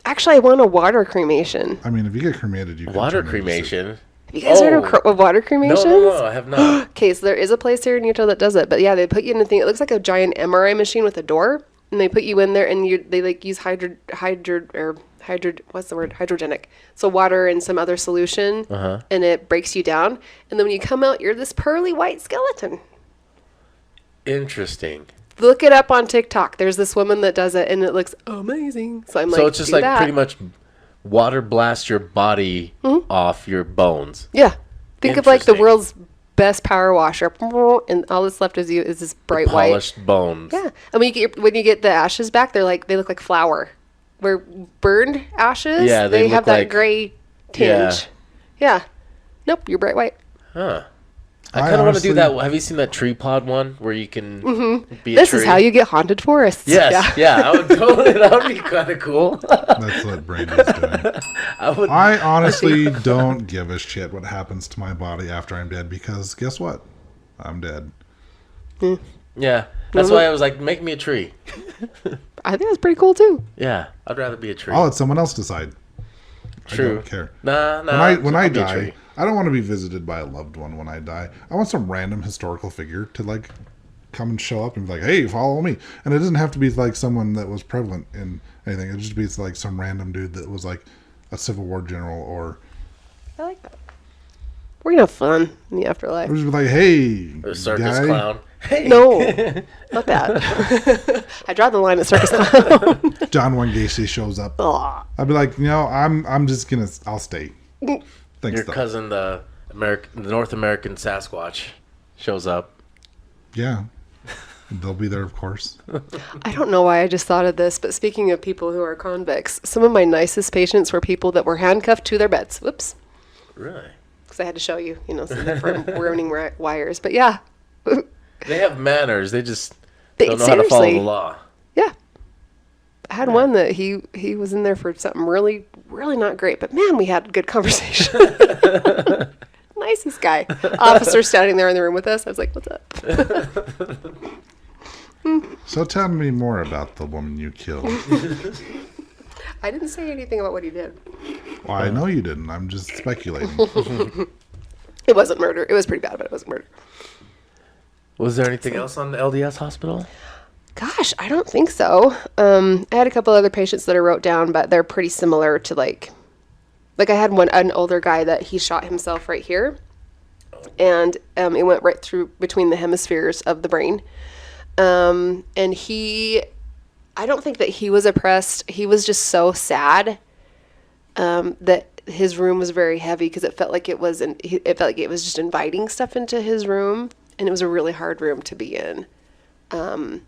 Speaker 2: Actually, I want a water cremation.
Speaker 3: I mean, if you get cremated, you can
Speaker 4: Water
Speaker 3: turn
Speaker 4: cremation?
Speaker 2: Have you guys heard of water cremations?
Speaker 4: No, I have not.
Speaker 2: Okay, so there is a place here in Utah that does it. But yeah, they put you in a thing. It looks like a giant MRI machine with a door. And they put you in there, and they like use hydrogenic. So water and some other solution. And it breaks you down. And then when you come out, you're this pearly white skeleton.
Speaker 4: Interesting.
Speaker 2: Look it up on TikTok. There's this woman that does it, and it looks amazing. So I'm like,
Speaker 4: so it's just like pretty much water blast your body off your bones.
Speaker 2: Yeah. Think of like the world's best power washer, and all that's left is this bright white
Speaker 4: polished bones.
Speaker 2: Yeah. And when you get the ashes back, they look like flour. Where burned ashes, they have that gray tinge. Yeah. Nope, you're bright white.
Speaker 4: Huh. I kind of want to do that. Have you seen that tree pod one where you can be a
Speaker 2: This
Speaker 4: tree?
Speaker 2: is how you get haunted forests.
Speaker 4: Yes, yeah. I would totally. That would be kind of cool.
Speaker 3: That's what Brandy's doing. I honestly don't give a shit what happens to my body after I'm dead, because guess what? I'm dead.
Speaker 4: Yeah, that's why I was like, make me a tree.
Speaker 2: I think that's pretty cool too.
Speaker 4: Yeah, I'd rather be a tree.
Speaker 3: I'll let someone else decide.
Speaker 4: True.
Speaker 3: I don't care.
Speaker 4: Nah.
Speaker 3: When I die, I don't want to be visited by a loved one when I die. I want some random historical figure to like come and show up and be like, hey, follow me. And it doesn't have to be like someone that was prevalent in anything. It just be like some random dude that was like a Civil War general, or
Speaker 2: I like that. We're gonna have fun in the afterlife.
Speaker 3: Or just be like, hey,
Speaker 4: a circus clown. Hey.
Speaker 2: No, not that. I draw the line at circus clown.
Speaker 3: John Wayne Gacy shows up.
Speaker 2: Aw.
Speaker 3: I'd be like, I'm just gonna, I'll stay. Thanks.
Speaker 4: Your cousin, the North American Sasquatch, shows up.
Speaker 3: Yeah, they'll be there, of course.
Speaker 2: I don't know why I just thought of this, but speaking of people who are convicts, some of my nicest patients were people that were handcuffed to their beds. Whoops.
Speaker 4: Really?
Speaker 2: Because I had to show you, from ruining wires. But yeah.
Speaker 4: They have manners. They just don't know how to follow the law.
Speaker 2: Yeah. I had one that he was in there for something really, really not great. But man, we had a good conversation. Nicest guy. Officer standing there in the room with us. I was like, what's up?
Speaker 3: So tell me more about the woman you killed.
Speaker 2: I didn't say anything about what he did.
Speaker 3: Well, I know you didn't. I'm just speculating.
Speaker 2: It wasn't murder. It was pretty bad, but it wasn't murder.
Speaker 4: Was there anything else on the LDS Hospital?
Speaker 2: Gosh, I don't think so. I had a couple other patients that I wrote down, but they're pretty similar to like I had an older guy that he shot himself right here. And it went right through between the hemispheres of the brain. And I don't think that he was oppressed. He was just so sad that his room was very heavy because it felt like it was just inviting stuff into his room, and it was a really hard room to be in. But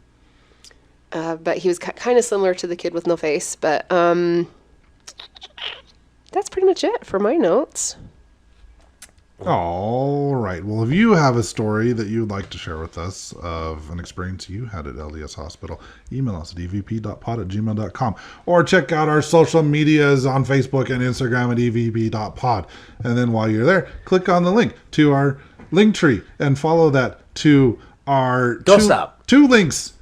Speaker 2: he was kind of similar to the kid with no face. But that's pretty much it for my notes.
Speaker 3: All right. Well, if you have a story that you would like to share with us of an experience you had at LDS Hospital, email us at evp.pod@gmail.com or check out our social medias on Facebook and Instagram at evp.pod. And then while you're there, click on the link to our link tree and follow that to our two links.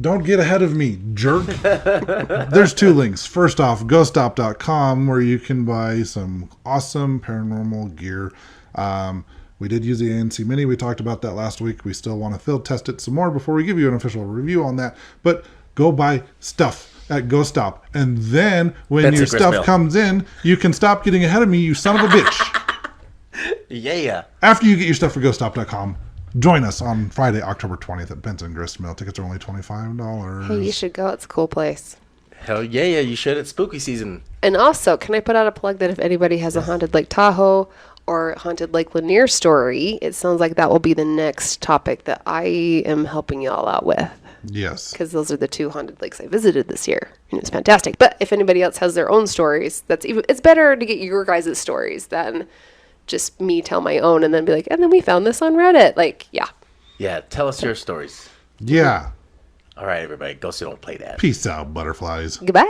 Speaker 3: Don't get ahead of me, jerk. There's 2 links. First off, ghoststop.com, where you can buy some awesome paranormal gear. We did use the ANC Mini. We talked about that last week. We still want to field test it some more before we give you an official review on that. But go buy stuff at Ghost Stop. And then when
Speaker 4: Benson
Speaker 3: your
Speaker 4: Grist
Speaker 3: stuff
Speaker 4: Mill.
Speaker 3: comes in, you can stop getting ahead of me, you son of a bitch.
Speaker 4: Yeah.
Speaker 3: After you get your stuff for ghoststop.com, join us on Friday, October 20th at Benson Grist Mill. Tickets are only $25.
Speaker 2: Hey, you should go. It's a cool place.
Speaker 4: Hell yeah, you should. It's spooky season.
Speaker 2: And also, can I put out a plug that if anybody has a Haunted Lake Tahoe or Haunted Lake Lanier story, it sounds like that will be the next topic that I am helping y'all out with.
Speaker 3: Yes.
Speaker 2: Because those are the 2 haunted lakes I visited this year. And it's fantastic. But if anybody else has their own stories, it's better to get your guys' stories than just me tell my own and then be like, and then we found this on Reddit. Like, yeah.
Speaker 4: Yeah, tell us your stories.
Speaker 3: Yeah.
Speaker 4: All right, everybody, Ghosty don't play that.
Speaker 3: Peace out, butterflies.
Speaker 2: Goodbye.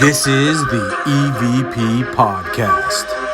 Speaker 1: This is the EVP Podcast.